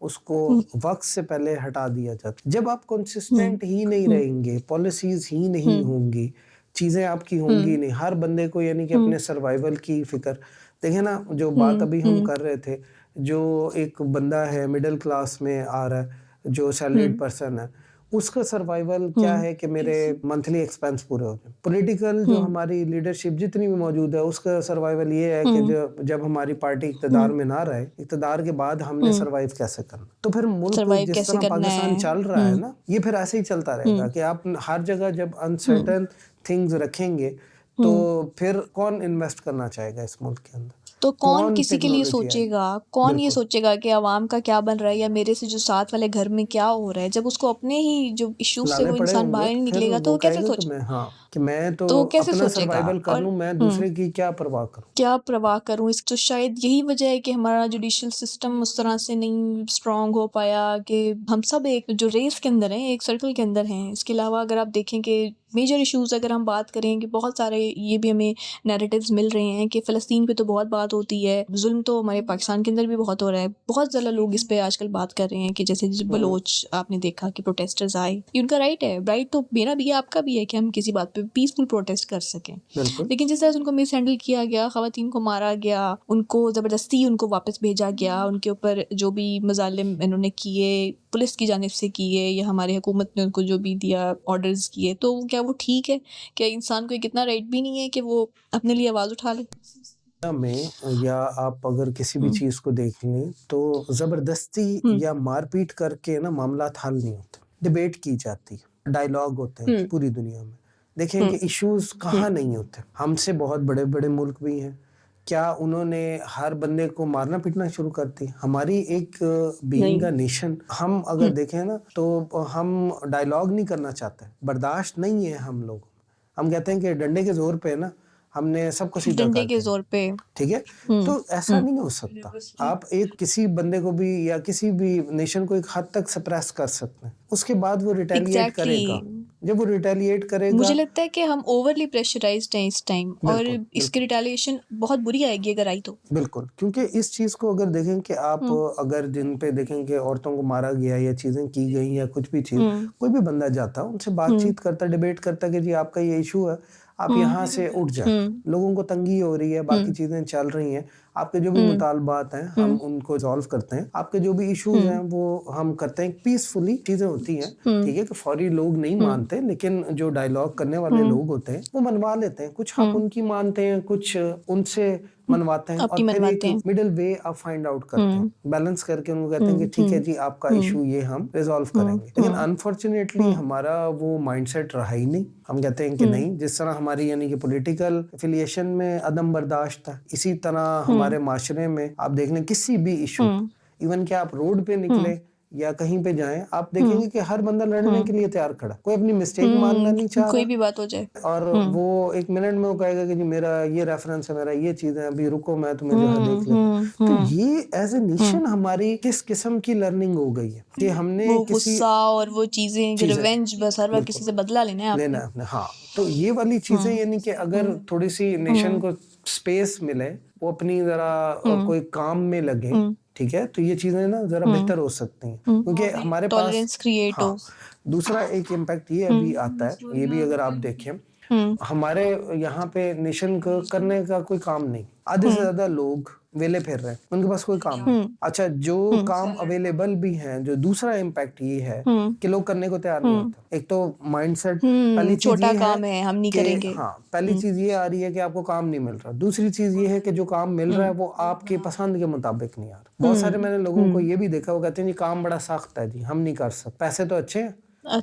उसको वक्त से पहले हटा दिया जाता। जब आप कंसिस्टेंट ही नहीं रहेंगे, पॉलिसीज ही नहीं होंगी, चीजें आपकी होंगी नहीं, हर बंदे को यानी कि अपने सर्वाइवल की फिक्र। देखे ना, जो बात अभी हम कर रहे थे, जो एक बंदा है मिडिल क्लास में आ रहा है, जो सैलरीड पर्सन है, उसका सर्वाइवल क्या है कि मेरे मंथली एक्सपेंस पूरे हो जाए। पॉलिटिकल जो हमारी लीडरशिप जितनी भी मौजूद है उसका सर्वाइवल ये है कि जब हमारी पार्टी इक़्तिदार में ना रहे, इक़्तिदार के बाद हमने सर्वाइव कैसे करना। तो फिर मुल्क जिस तरह पाकिस्तान चल रहा है ना, ये फिर ऐसे ही चलता रहेगा कि आप हर जगह जब अनसर्टेन थिंग्स रखेंगे तो फिर कौन इन्वेस्ट करना चाहेगा इस मुल्क के अंदर? तो कौन किसी के लिए टेक्नोलॉजी सोचेगा? कौन ये सोचेगा कि आवाम का क्या बन रहा है या मेरे से जो साथ वाले घर में क्या हो रहा है? जब उसको अपने ही जो इश्यूज से वो इंसान बाहर नहीं निकलेगा तो वो कैसे सोचेगा? कि मैं तो तो कैसे अपना सोचेगा? सर्वाइवल कर लूं, मैं दूसरे की क्या परवाह करूं? क्या परवाह करूं? इस तो शायद यही वजह है कि हमारा जुडिशियल सिस्टम उस तरह से नहीं स्ट्रांग हो पाया कि हम सब एक जो रेस के अंदर हैं, एक सर्कल के अंदर हैं। इसके अलावा अगर आप देखें कि मेजर इश्यूज अगर हम बात करें कि बहुत सारे ये भी हमें नैरेटिव्स मिल रहे हैं कि फ़लस्तीन पे तो बहुत बात होती है, जुल्म तो हमारे पाकिस्तान के अंदर भी बहुत हो रहा है। बहुत ज़्यादा लोग इस पे आजकल बात कर रहे हैं कि जैसे बलोच आपने देखा कि प्रोटेस्टर्स आए, ये उनका राइट है, राइट तो मेरा भी है, आपका भी है कि हम किसी बात पे पीसफुल प्रोटेस्ट कर सकें। लेकिन जिस तरह से उनको मिस हैंडल किया गया, ख़वातीन को मारा गया, उनको ज़बरदस्ती उनको वापस भेजा गया, उनके ऊपर जो भी मज़ालिम इन्होंने किए पुलिस की जानिब से किए या हमारी हुकूमत ने उनको जो भी दिया ऑर्डर्स किए, तो क्या वो ठीक है? क्या इंसान को एक इतना राइट भी नहीं है कि वो अपने लिए आवाज़ उठा ले? में या आप अगर किसी भी चीज को देख लें तो जबरदस्ती या मारपीट करके ना मामला हल नहीं होता। डिबेट की जाती है, डायलॉग होते हैं पूरी दुनिया में। देखें कि इश्यूज कहाँ नहीं होते। हमसे बहुत बड़े बड़े मुल्क भी हैं, क्या उन्होंने हर बंदे को मारना पीटना शुरू कर दी? हमारी एक बीइंग अ नेशन, हम अगर देखें ना तो हम डायलॉग नहीं करना चाहते, बर्दाश्त नहीं है हम लोग। हम कहते हैं कि डंडे के जोर पे ना हमने सबको सीधा डंडे कर के दिया, जोर पे। ठीक है? तो ऐसा नहीं हो सकता। आप एक किसी बंदे को भी या किसी भी नेशन को एक हद तक सप्रेस कर सकते हैं, उसके बाद वो रिटेलिएट करेगा। जब वो रिटेलिएट करेगा, मुझे लगता है कि हम ओवरली प्रेशराइज्ड हैं इस टाइम, और बिल्कुल, इसकी रिटेलिएशन बहुत बुरी आएगी अगर आई तो। बिल्कुल, क्योंकि इस चीज़ को अगर देखें कि आप अगर जिन पे देखें कि औरतों को मारा गया या चीज़ें की गई या कुछ भी चीज़, कोई भी बंदा जाता उनसे बातचीत करता, डिबेट करता कि जी आपका ये इशू है, आप यहाँ से उठ जाएं, लोगों को तंगी हो रही है, बाकी चीज़ें चल रही हैं, आपके जो भी मुतालबात हैं हम उनको सॉल्व करते हैं, आपके जो भी इश्यूज हैं वो हम करते हैं, पीसफुली चीज़ें होती हैं, ठीक है? कि फौरी लोग नहीं मानते, लेकिन जो डायलॉग करने वाले लोग होते हैं वो मनवा लेते हैं, कुछ आप उनकी मानते हैं, कुछ उनसे मनवाते हैं, और फिर एक मिडिल वे आप फाइंड आउट करते हैं, बैलेंस करके उनको कहते हैं कि ठीक है जी आपका इशू ये हम रिजॉल्व करेंगे। लेकिन अनफॉर्चुनेटली हमारा वो माइंडसेट रहा ही नहीं। हम कहते हैं कि नहीं, जिस तरह हमारी यानी कि पॉलिटिकल एफिलिएशन में अदम बर्दाश्त है, इसी तरह हमारे माशरे में आप देख लें किसी भी इशू, इवन कि आप रोड पे निकले या कहीं पे जाएं, आप देखेंगे कि हर बंदा लड़ने के लिए तैयार खड़ा, कोई अपनी मिस्टेक मानना नहीं चाह रहा, कोई भी बात हो जाए, और वो एक मिनट में वो कहेगा कि जी मेरा ये रेफरेंस है, मेरा ये चीज़ है, अभी रुको मैं तुम्हें जो है देख लेता हूं। तो ये एज ए नेशन हमारी किस किस्म की लर्निंग हो गई है कि हमने वो किसी गुस्सा और वो चीजें, रिवेंज, बस हर बार किसी से बदला लेना है आपने। हाँ, तो ये वाली चीजें यानी कि अगर थोड़ी सी नेशन को स्पेस मिले, वो अपनी जरा कोई काम में लगे, ठीक है, तो ये चीजें ना जरा बेहतर हो सकती हैं, क्योंकि हमारे पास टॉलरेंस क्रिएट हो। दूसरा एक इम्पैक्ट ये अभी आता है, ये भी अगर आप देखें, हमारे यहाँ पे नेशन को करने का कोई काम नहीं, आधे से ज्यादा लोग वेले फिर रहे हैं, उनके पास कोई काम नहीं। अच्छा, जो काम अवेलेबल भी हैं, जो दूसरा इम्पैक्ट ये है कि लोग करने को तैयार नहीं होते। एक तो माइंडसेट, पहली चीज छोटा ये काम है, हम नहीं करेंगे। हाँ, पहली चीज ये आ रही है कि आपको काम नहीं मिल रहा। दूसरी चीज ये है कि जो काम मिल रहा है वो आपके पसंद के मुताबिक नहीं आ रहा। बहुत सारे मैंने लोगों को ये भी देखा, वो कहते हैं जी काम बड़ा सख्त है जी, हम नहीं कर सकते, पैसे तो अच्छे हैं,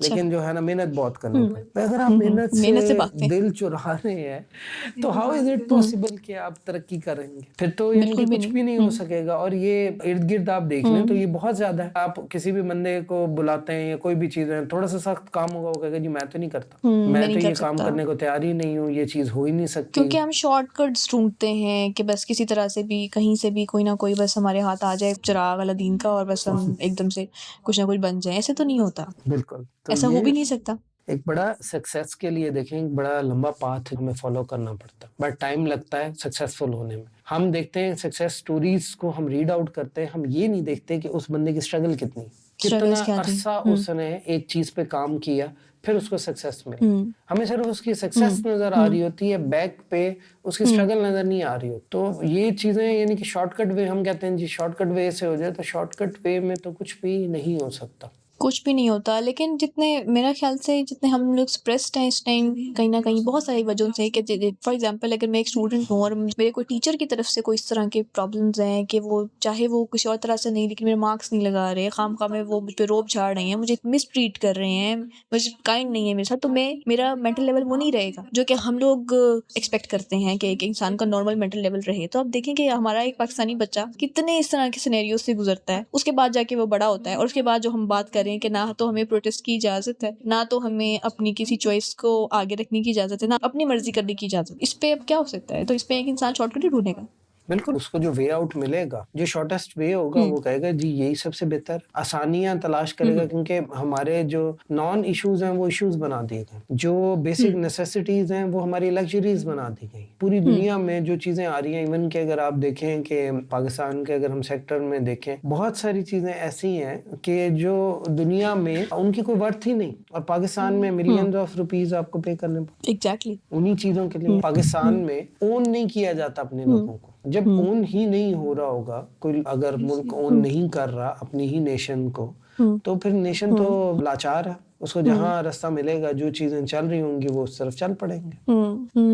लेकिन जो है ना मेहनत बहुत करनी पड़ती है। अगर आप मेहनत से दिल चुरा रहे हैं तो हाउ इज इट पॉसिबल कि आप तरक्की करेंगे? फिर तो ये कुछ भी नहीं हो सकेगा। और ये इर्द गिर्द आप देख लें तो ये बहुत ज्यादा है। आप किसी भी बंदे को बुलाते हैं या कोई भी चीज है, थोड़ा सा सख्त काम होगा, वो कहेगा जी मैं तो नहीं करता, मैं तो ये काम करने को तैयार ही नहीं हूँ, ये चीज हो ही नहीं सकती, क्योंकि हम शॉर्टकट्स ढूंढते हैं कि बस किसी तरह से भी, कहीं से भी कोई ना कोई बस हमारे हाथ आ जाए चिराग वाला दीन का, और बस हम एकदम से कुछ ना कुछ बन जाए। ऐसे तो नहीं होता, बिल्कुल, तो ऐसा हो भी नहीं सकता। एक बड़ा सक्सेस के लिए देखें, एक बड़ा लंबा पाथ हमें फॉलो करना पड़ता है, बट टाइम लगता है सक्सेसफुल होने में। हम देखते हैं सक्सेस स्टोरीज को, हम रीड आउट करते हैं, हम ये नहीं देखते कि उस बंदे की स्ट्रगल कितना अरसा उसने एक चीज पे काम किया, फिर उसको सक्सेस मिली। हमें सिर्फ उसकी सक्सेस नजर आ रही होती है, बैक पे उसकी स्ट्रगल नजर नहीं आ रही हो। तो ये चीजें यानी कि शॉर्टकट वे, हम कहते हैं जी शॉर्टकट वे से हो जाए, तो शॉर्टकट वे में तो कुछ भी नहीं हो सकता, कुछ भी नहीं होता। लेकिन जितने मेरा ख्याल से जितने हम लोग स्ट्रेस्ड हैं इस टाइम, कहीं ना कहीं बहुत सारी वजहों से, कि फॉर एग्जांपल अगर मैं एक स्टूडेंट हूँ और मेरे कोई टीचर की तरफ से कोई इस तरह के प्रॉब्लम्स हैं कि वो चाहे वो किसी और तरह से नहीं, लेकिन मेरे मार्क्स नहीं लगा रहे, खामखा में वो मुझ पर रोब झाड़ रहे हैं, मुझे मिस ट्रीट कर रहे हैं, मुझे काइंड नहीं है मेरे साथ, तो मेरा मेंटल लेवल वो नहीं रहेगा जो कि हम लोग एक्सपेक्ट करते हैं कि एक इंसान का नॉर्मल मेंटल लेवल रहे। तो आप देखें कि हमारा एक पाकिस्तानी बच्चा कितने इस तरह के सिनेरियो से गुजरता है, उसके बाद जाके वो बड़ा होता है, और उसके बाद जो हम बात करें कि ना तो हमें प्रोटेस्ट की इजाजत है, ना तो हमें अपनी किसी चॉइस को आगे रखने की इजाजत है, ना अपनी मर्जी करने की इजाजत। इस पे अब क्या हो सकता है? तो इस पे एक इंसान शॉर्टकट ही ढूंढेगा। बिल्कुल, उसको जो वे आउट मिलेगा, जो शॉर्टेस्ट वे होगा, वो कहेगा जी यही सबसे बेहतर, आसानियां तलाश करेगा, क्योंकि हमारे जो नॉन इश्यूज हैं वो इश्यूज बना दिए गए, जो बेसिक नेसेसिटीज हैं वो हमारी लग्जरीज बना दी गई। पूरी दुनिया में जो चीजें आ रही हैं, इवन के अगर आप देखें कि पाकिस्तान के अगर हम सेक्टर में देखें, बहुत सारी चीजें ऐसी हैं कि जो दुनिया में उनकी कोई वर्थ ही नहीं, और पाकिस्तान में मिलियंस ऑफ रुपीज आपको पे करने पड़ते। एग्जैक्टली, उन्हीं चीजों के लिए पाकिस्तान में ओन नहीं किया जाता अपने लोगों को। जब ओन ही नहीं हो रहा होगा, कोई अगर मुल्क ओन नहीं कर रहा अपनी ही नेशन को, तो फिर नेशन तो लाचार है, उसको जहाँ रास्ता मिलेगा, जो चीजें चल रही होंगी वो उस तरफ चल पड़ेंगे।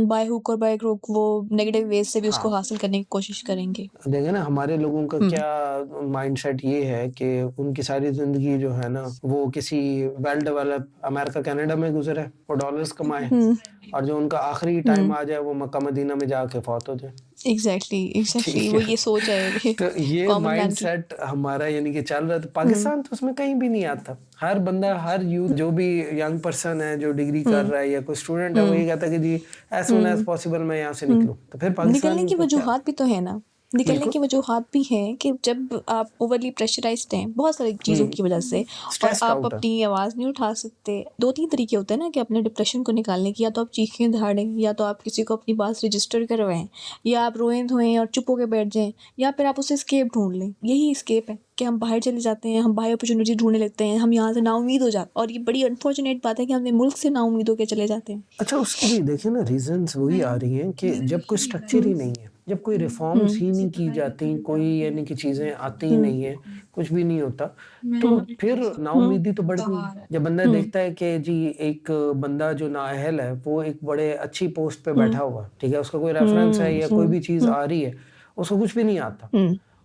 बाय हुक और बाय क्रुक वो नेगेटिव वेज से भी उसको हासिल करने की कोशिश करेंगे। देखें ना हमारे लोगों का क्या माइंडसेट ये है कि उनकी सारी जिंदगी जो है ना वो किसी वेल डेवलप अमेरिका कनाडा में गुजरे, वो डॉलर्स कमाए, और जो उनका आखिरी टाइम आ जाए वो मक्का मदीना में जाके फौत हो जाए। एग्जैक्टली वो ये सोच है तो ये कॉमन मैन की। माइंडसेट हमारा यानी कि चल रहा था। पाकिस्तान तो उसमें कहीं भी नहीं आता। हर बंदा, हर यूथ, जो भी यंग पर्सन है जो डिग्री कर रहा है या कोई स्टूडेंट है, वो ये कहता है कि जी एज सून एज पॉसिबल मैं यहाँ से निकलूं। तो फिर निकलने पाकिस्तान की को क्या? वजूहात भी तो है ना, निकलने बिल्कुल की वजूहात भी हैं कि जब आप ओवरली प्रेशराइज्ड हैं बहुत सारी चीज़ों की वजह से और स्ट्रेस्ड आप आउट है। अपनी आवाज़ नहीं उठा सकते। 2-3 तरीके होते हैं ना कि अपने डिप्रेशन को निकालने की, या तो आप चीखें दहाड़ें, या तो आप किसी को अपनी बात रजिस्टर करवाएं, या आप रोएं धोएं और चुप होकर बैठ जाएं, या फिर आप उसे एस्केप ढूंढ लें। यही एस्केप है कि हम बाहर चले जाते हैं, हम बाहर अपॉर्चुनिटी ढूंढने लगते हैं, हम यहाँ से नाउम्मीद हो जाते हैं। और ये बड़ी अनफॉर्चुनेट बात है कि हम अपने मुल्क से नाउम्मीद होकर चले जाते हैं। अच्छा, उसकी भी देखिए ना रीजंस वही आ रही हैं कि जब कोई स्ट्रक्चर ही नहीं है, जब कोई रिफॉर्म्स ही नहीं की जाती, कोई यानी कि चीजें आती ही नहीं है, कुछ भी नहीं होता, तो फिर नाउम्मीदी तो बढ़ती है। जब बंदा देखता है कि जी एक बंदा जो नाअहल है वो एक बड़े अच्छी पोस्ट पे बैठा हुआ, ठीक है, उसका कोई रेफरेंस है या कोई भी चीज आ रही है, उसको कुछ भी नहीं आता,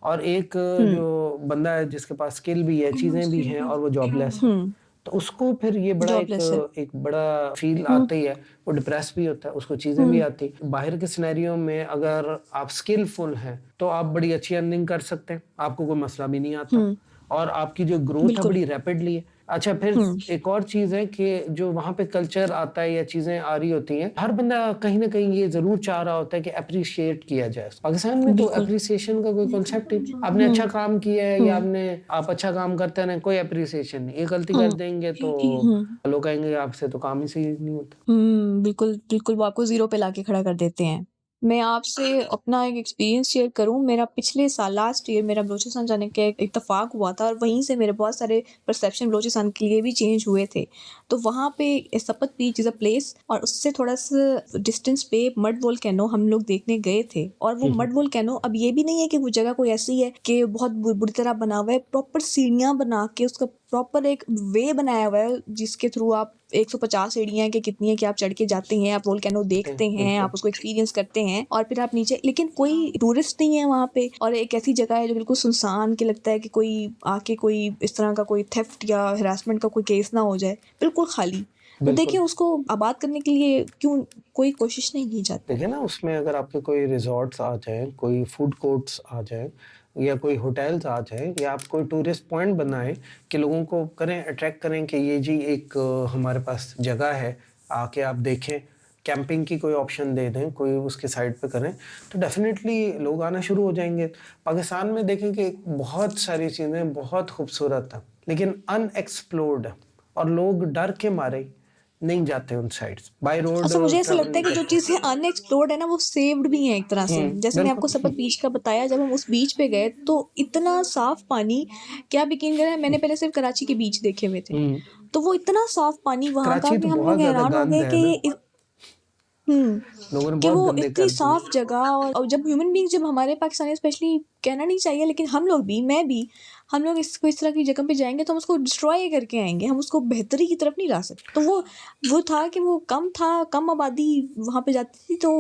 और एक जो बंदा है जिसके पास स्किल भी है, चीजें भी हैं, और वो जॉबलेस है, तो उसको फिर ये बड़ा एक बड़ा फील आती है, वो डिप्रेस भी होता है, उसको चीजें भी आती। बाहर के सिनेरियो में अगर आप स्किलफुल हैं तो आप बड़ी अच्छी अर्निंग कर सकते हैं, आपको कोई मसला भी नहीं आता, और आपकी जो ग्रोथ है बड़ी रैपिडली है। अच्छा, फिर एक और चीज है कि जो वहाँ पे कल्चर आता है या चीजें आ रही होती हैं, हर बंदा कहीं ना कहीं ये जरूर चाह रहा होता है कि अप्रिशिएट किया जाए। पाकिस्तान में तो अप्रिसिएशन का कोई कॉन्सेप्ट ही नहीं। आपने अच्छा काम किया है या आप अच्छा काम करते हैं, कोई अप्रिसिएशन नहीं। ये गलती कर देंगे तो लोग कहेंगे आपसे तो काम ही सही नहीं होता। बिल्कुल वो आपको ज़ीरो पे लाके खड़ा कर देते हैं। मैं आपसे अपना एक एक्सपीरियंस शेयर करूँ, मेरा पिछले साल लास्ट ईयर मेरा बलूचिस्तान जाने का एक इत्तेफ़ाक हुआ था, और वहीं से मेरे बहुत सारे परसेप्शन बलूचिस्तान के लिए भी चेंज हुए थे। तो वहाँ पे सपत बीच इज़ अ प्लेस, और उससे थोड़ा-सा डिस्टेंस पे मड वोल्केनो हम लोग देखने गए थे। और वो मड वोल्केनो अब ये भी नहीं है कि वो जगह कोई ऐसी है कि बहुत बुरी तरह बना हुआ है, प्रॉपर सीढ़ियाँ बना के उसका प्रॉपर एक वे बनाया हुआ है जिसके थ्रू आप 150 सीढ़ियाँ हैं कि कितनी है कि आप चढ़ के जाते हैं, आप वोल्केनो देखते हैं, आप उसको एक्सपीरियंस करते हैं, और फिर आप नीचे, लेकिन कोई टूरिस्ट नहीं है वहाँ पे, और एक ऐसी जगह है जो बिल्कुल सुनसान के लगता है कि कोई आके कोई इस तरह का कोई थेफ्ट या हरासमेंट का कोई केस ना हो जाए, बिल्कुल खाली। तो देखिए उसको आबाद करने के लिए क्यों कोई कोशिश नहीं की जाती। देखिए ना, उसमें अगर आपके कोई रिजॉर्ट्स आ जाएं, कोई फूड कोर्ट्स आ जाएं, या कोई होटल्स आ जाएं, या आप कोई टूरिस्ट पॉइंट बनाएं कि लोगों को करें, अट्रैक्ट करें कि ये जी एक हमारे पास जगह है, आके आप देखें, कैंपिंग की कोई ऑप्शन दे दें, कोई उसके साइड पे करें, तो डेफिनेटली लोग आना शुरू हो जाएंगे। पाकिस्तान में देखें कि बहुत सारी चीज़ें बहुत खूबसूरत हैं लेकिन अनएक्सप्लोर्ड, और लोग डर के मारे नहीं जाते उन साइड्स। बाय रोड अच्छा, मुझे ऐसा लगता है कि जो चीज़ें अनएक्सप्लोर्ड है ना वो सेव्ड भी हैं एक तरह से। जैसे मैं आपको सपत बीच का बताया, जब हम उस बीच पे गए तो इतना साफ पानी, क्या आप यकीन करें, मैंने पहले सिर्फ कराची के बीच देखे हुए थे, तो वो इतना साफ पानी वहाँ का कराची कि तो हम बहुत लोग ज्यादा हैरान हो गंद गए है कि ना, ये लोगों ने कि बहुत वो गंदे इतनी कर साफ दिए। जगह, और जब ह्यूमन बींग, जब हमारे पाकिस्तानी स्पेशली, कहना नहीं चाहिए लेकिन हम लोग भी, मैं भी, हम लोग इस तरह की जगह पे जाएंगे तो हम उसको डिस्ट्रॉय करके आएंगे, हम उसको बेहतरी की तरफ नहीं ला सकते। तो वो था कि वो कम था, कम आबादी वहाँ पे जाती थी, तो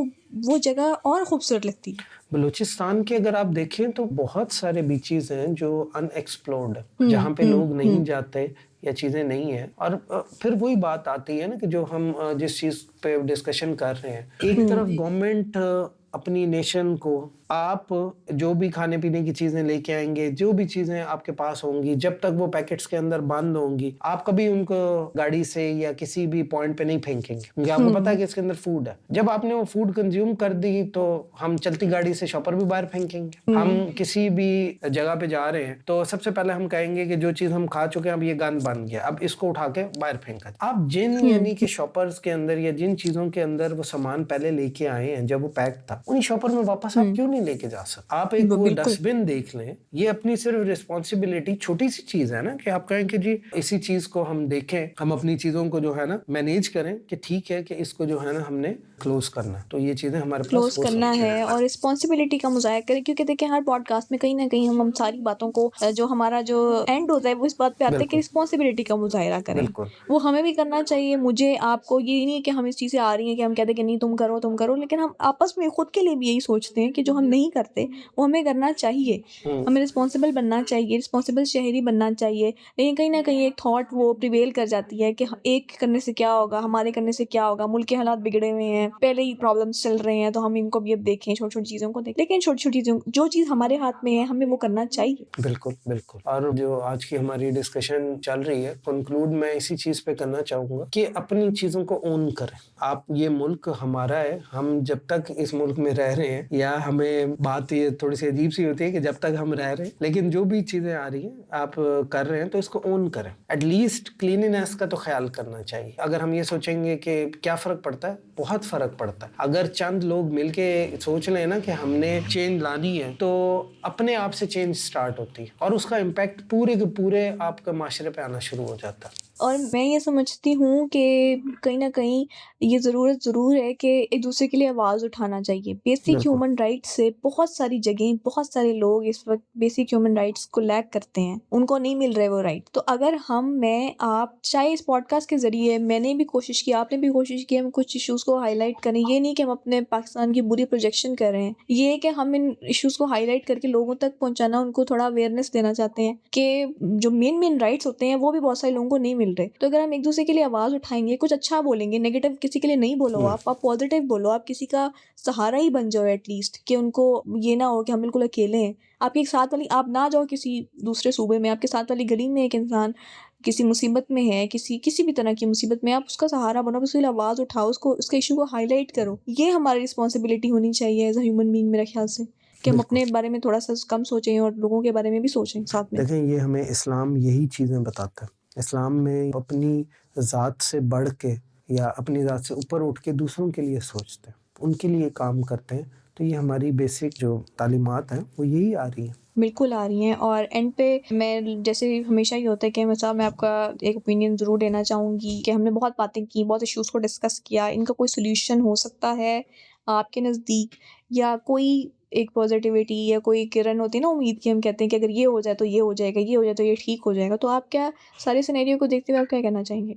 वो जगह और खूबसूरत लगती है। बलूचिस्तान के अगर आप देखें तो बहुत सारे बीचेस हैं जो अनएक्सप्लोर्ड, जहाँ पे लोग नहीं जाते या चीज़ें नहीं है। और फिर वही बात आती है ना कि जो हम जिस चीज़ पे डिस्कशन कर रहे हैं, एक तरफ गवर्नमेंट अपनी नेशन को, आप जो भी खाने पीने की चीज़ें लेके आएंगे, जो भी चीज़ें आपके पास होंगी, जब तक वो पैकेट्स के अंदर बंद होंगी, आप कभी उनको गाड़ी से या किसी भी पॉइंट पे नहीं फेंकेंगे, क्योंकि आपको पता है कि इसके अंदर फूड है। जब आपने वो फूड कंज्यूम कर दी तो हम चलती गाड़ी से शॉपर भी बाहर फेंकेंगे। हम किसी भी जगह पे जा रहे हैं तो सबसे पहले हम कहेंगे कि जो चीज़ हम खा चुके हैं अब ये गंद बन गया, अब इसको उठा के बाहर फेंका। आप जिन यानी कि शॉपर्स के अंदर या जिन चीज़ों के अंदर वो सामान पहले लेके आए हैं जब वो पैक था, उन्हीं शॉपर में वापस आप क्यों नहीं नहीं लेके जा सकते। आप एक वो बिल्कुल। डस्टबिन देख लें, ये अपनी सिर्फ रिस्पॉन्सिबिलिटी, छोटी सी चीज है ना कि आप कहें कि जी इसी चीज को हम देखें, हम अपनी चीजों को जो है ना मैनेज करें कि ठीक है कि इसको जो है ना हमने क्लोज करना है, तो ये चीजें हमारे पास क्लोज हो करना सकती है और रिस्पॉन्सिबिलिटी का मुजाहिरा करें, क्योंकि देखिए हर पॉडकास्ट में कहीं ना कहीं हम सारी बातों को जो हमारा जो एंड होता है वो इस बात पे आता है कि बिल्कुल रिस्पॉन्सिबिलिटी का मुजाहिरा करें। बिल्कुल वो हमें भी करना चाहिए, मुझे आपको, ये नहीं है कि हम इस चीज़ से आ रही हैं कि हम कहते हैं कि नहीं तुम करो, लेकिन हम आपस में खुद के लिए भी यही सोचते हैं कि जो हम नहीं करते वो हमें करना चाहिए। हमें रिस्पॉन्सिबल बनना चाहिए, रिस्पॉन्सिबल शहरी बनना चाहिए। लेकिन कहीं ना कहीं एक थॉट वो प्रिवेल कर जाती है कि एक करने से क्या होगा, हमारे करने से क्या होगा, मुल्क के हालात बिगड़े हुए हैं, पहले ही प्रॉब्लम्स चल रहे हैं, तो हम इनको भी अब देखें, छोटी-छोटी चीज़ों को देखें। लेकिन छोटी-छोटी चीज़ों, जो चीज़ हमारे हाथ में है, हमें वो करना चाहिए। बिल्कुल बिल्कुल। और जो आज की हमारी डिस्कशन चल रही है, कंक्लूड मैं इसी चीज पे करना चाहूंगा कि अपनी चीजों को ओन करें। आप, ये मुल्क हमारा है, हम जब तक इस मुल्क में रह रहे हैं, या हमें बात ये थोड़ी सी अजीब सी होती है कि जब तक हम रह रहे हैं, लेकिन जो भी चीजें आ रही हैं आप कर रहे हैं तो इसको ओन करें। एटलीस्ट क्लीनिनेस का तो ख्याल करना चाहिए। अगर हम ये सोचेंगे कि क्या फर्क पड़ता है, बहुत फर्क पड़ता है। अगर चंद लोग मिलके सोच लें ना कि हमने चेंज लानी है, तो अपने आप से चेंज स्टार्ट होती है और उसका इम्पैक्ट पूरे के पूरे आपके माशरे पे आना शुरू हो जाता है। और मैं ये समझती हूँ कि कहीं न कहीं ये ज़रूरत ज़रूर है कि एक दूसरे के लिए आवाज़ उठाना चाहिए। बेसिक बिल्कुल ह्यूमन राइट्स से बहुत सारी जगह, बहुत सारे लोग इस वक़्त बेसिक ह्यूमन राइट्स को लैक करते हैं। उनको नहीं मिल रहे वो राइट। तो अगर हम, मैं, आप, चाहे इस पॉडकास्ट के ज़रिए मैंने भी कोशिश की, आपने भी कोशिश की, हम कुछ इश्यूज़ को हाइलाइट करें। ये नहीं कि हम अपने पाकिस्तान की बुरी प्रोजेक्शन कर रहे हैं। ये है कि हम इन इश्यूज़ को हाइलाइट करके लोगों तक पहुँचाना, उनको थोड़ा अवेयरनेस देना चाहते हैं कि जो मेन राइट्स होते हैं वो भी बहुत सारे लोगों को नहीं मिल रहे। तो अगर हम एक दूसरे के लिए आवाज़ उठाएँगे, कुछ अच्छा बोलेंगे, नेगेटिव किसी के लिए नहीं बोलो आप पॉजिटिव बोलो, आप किसी का सहारा ही बन जाओ एटलीस्ट, कि उनको ये ना हो कि हम बिल्कुल अकेले हैं। आपकी एक साथ वाली, आप ना जाओ किसी दूसरे सूबे में, आपके साथ वाली गली में एक इंसान किसी मुसीबत में है, किसी भी तरह की मुसीबत में, आप उसका सहारा बनो, उसके लिए आवाज़ उठाओ, उसको, उसके इश्यू को हाइलाइट करो। ये हमारी रिस्पॉन्सिबिलिटी होनी चाहिए एज़ अ ह्यूमन बीइंग, मेरे ख्याल से, कि हम बिल्कुल। अपने बारे में थोड़ा-सा कम सोचें और लोगों के बारे में भी सोचें साथ में। देखें, ये हमें इस्लाम यही चीज़ें बताता है। इस्लाम में अपनी ज़ात से बढ़ के या अपनी ज़ात से ऊपर उठ के दूसरों के लिए सोचते हैं, उनके लिए काम करते हैं। तो ये हमारी बेसिक जो तालीमात हैं वो यही आ रही हैं। बिल्कुल आ रही हैं। और एंड पे मैं, जैसे हमेशा ही होता है कि मैं आपका एक ओपिनियन ज़रूर देना चाहूँगी कि हमने बहुत बातें की, बहुत इश्यूज़ को डिस्कस किया। इनका कोई सॉल्यूशन हो सकता है आपके नज़दीक, या कोई एक पॉज़िटिविटी या कोई किरण होती है ना उम्मीद की, हम कहते हैं कि अगर ये हो जाए तो ये हो जाएगा, ये हो जाए तो ये ठीक हो जाएगा। तो आप क्या, सारे सिनेरियो को देखते हुए आप क्या कहना चाहेंगे?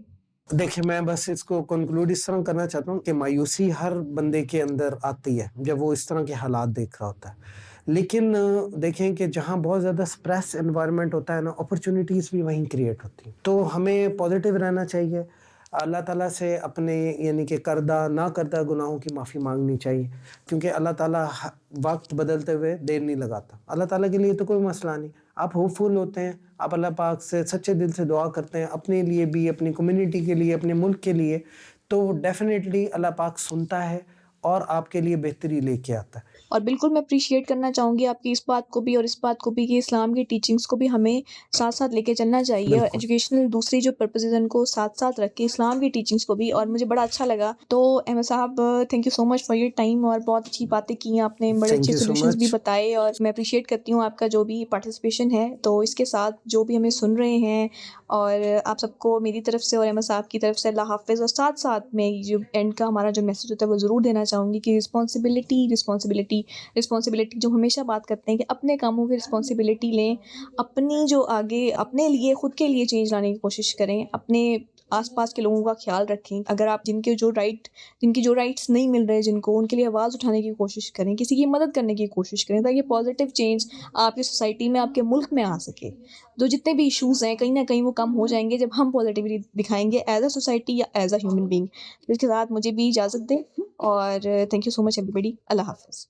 देखिए, मैं बस इसको कंक्लूड इस तरह करना चाहता हूँ कि मायूसी हर बंदे के अंदर आती है जब वो इस तरह के हालात देख रहा होता है। लेकिन देखें कि जहाँ बहुत ज़्यादा स्ट्रेस एनवायरनमेंट होता है ना, अपॉर्च्युनिटीज़ भी वहीं क्रिएट होती हैं। तो हमें पॉजिटिव रहना चाहिए। अल्लाह ताला से अपने, यानी कि करदा ना करदा गुनाहों की माफ़ी मांगनी चाहिए, क्योंकि अल्लाह ताला वक्त बदलते हुए देर नहीं लगाता। अल्लाह ताला के लिए तो कोई मसला नहीं। आप होपफुल होते हैं, आप अल्लाह पाक से सच्चे दिल से दुआ करते हैं अपने लिए भी, अपनी कम्युनिटी के लिए, अपने मुल्क के लिए, तो डेफिनेटली अल्लाह पाक सुनता है और आपके लिए बेहतरी लेके आता है। और बिल्कुल मैं अप्रिशिएट करना चाहूँगी आपकी इस बात को भी और इस बात को भी कि इस्लाम की टीचिंग्स को भी हमें साथ-साथ लेके चलना चाहिए, और बिल्कुल। एजुकेशनल दूसरी जो पर्पसेज़ हैं उनको साथ-साथ रख के इस्लाम की टीचिंग्स को भी। और मुझे बड़ा अच्छा लगा। तो अहमद साहब, thank you so much for your time, और बहुत अच्छी बातें की हैं आपने, बड़े थैंक अच्छे यू सो सॉल्यूशंस भी मच। बताए, और मैं अप्रिशिएट करती हूँ आपका जो भी पार्टिसिपेशन है। तो इसके साथ जो भी हमें सुन रहे हैं, और आप सबको मेरी तरफ से और अहमद साहब की तरफ से अल्लाह हाफ़िज़। और साथ-साथ में ये जो एंड का हमारा जो मैसेज होता है वो ज़रूर देना चाहूँगी कि रिस्पॉन्सिबिलिटी, रिस्पॉन्सिबिलिटी, रिस्पॉन्सिबिलिटी, जो हमेशा बात करते हैं कि अपने कामों की रिस्पॉन्सिबिलिटी लें, अपनी जो आगे अपने लिए, खुद के लिए चेंज लाने की कोशिश करें, अपने आस-पास के लोगों का ख़्याल रखें। अगर आप जिनकी जो राइट्स नहीं मिल रहे जिनको, उनके लिए आवाज़ उठाने की कोशिश करें, किसी की मदद करने की कोशिश करें, ताकि पॉज़िटिव चेंज आपकी सोसाइटी में, आपके मुल्क में आ सके। तो जितने भी इश्यूज़ हैं कहीं न कहीं वो कम हो जाएँगे जब हम पॉज़िटिविटी दिखाएँगे एज़ अ सोसाइटी या एज़ अ ह्यूमन बीइंग। इसके साथ मुझे भी इजाज़त दें, और thank you so much everybody. अल्लाह हाफ़िज़।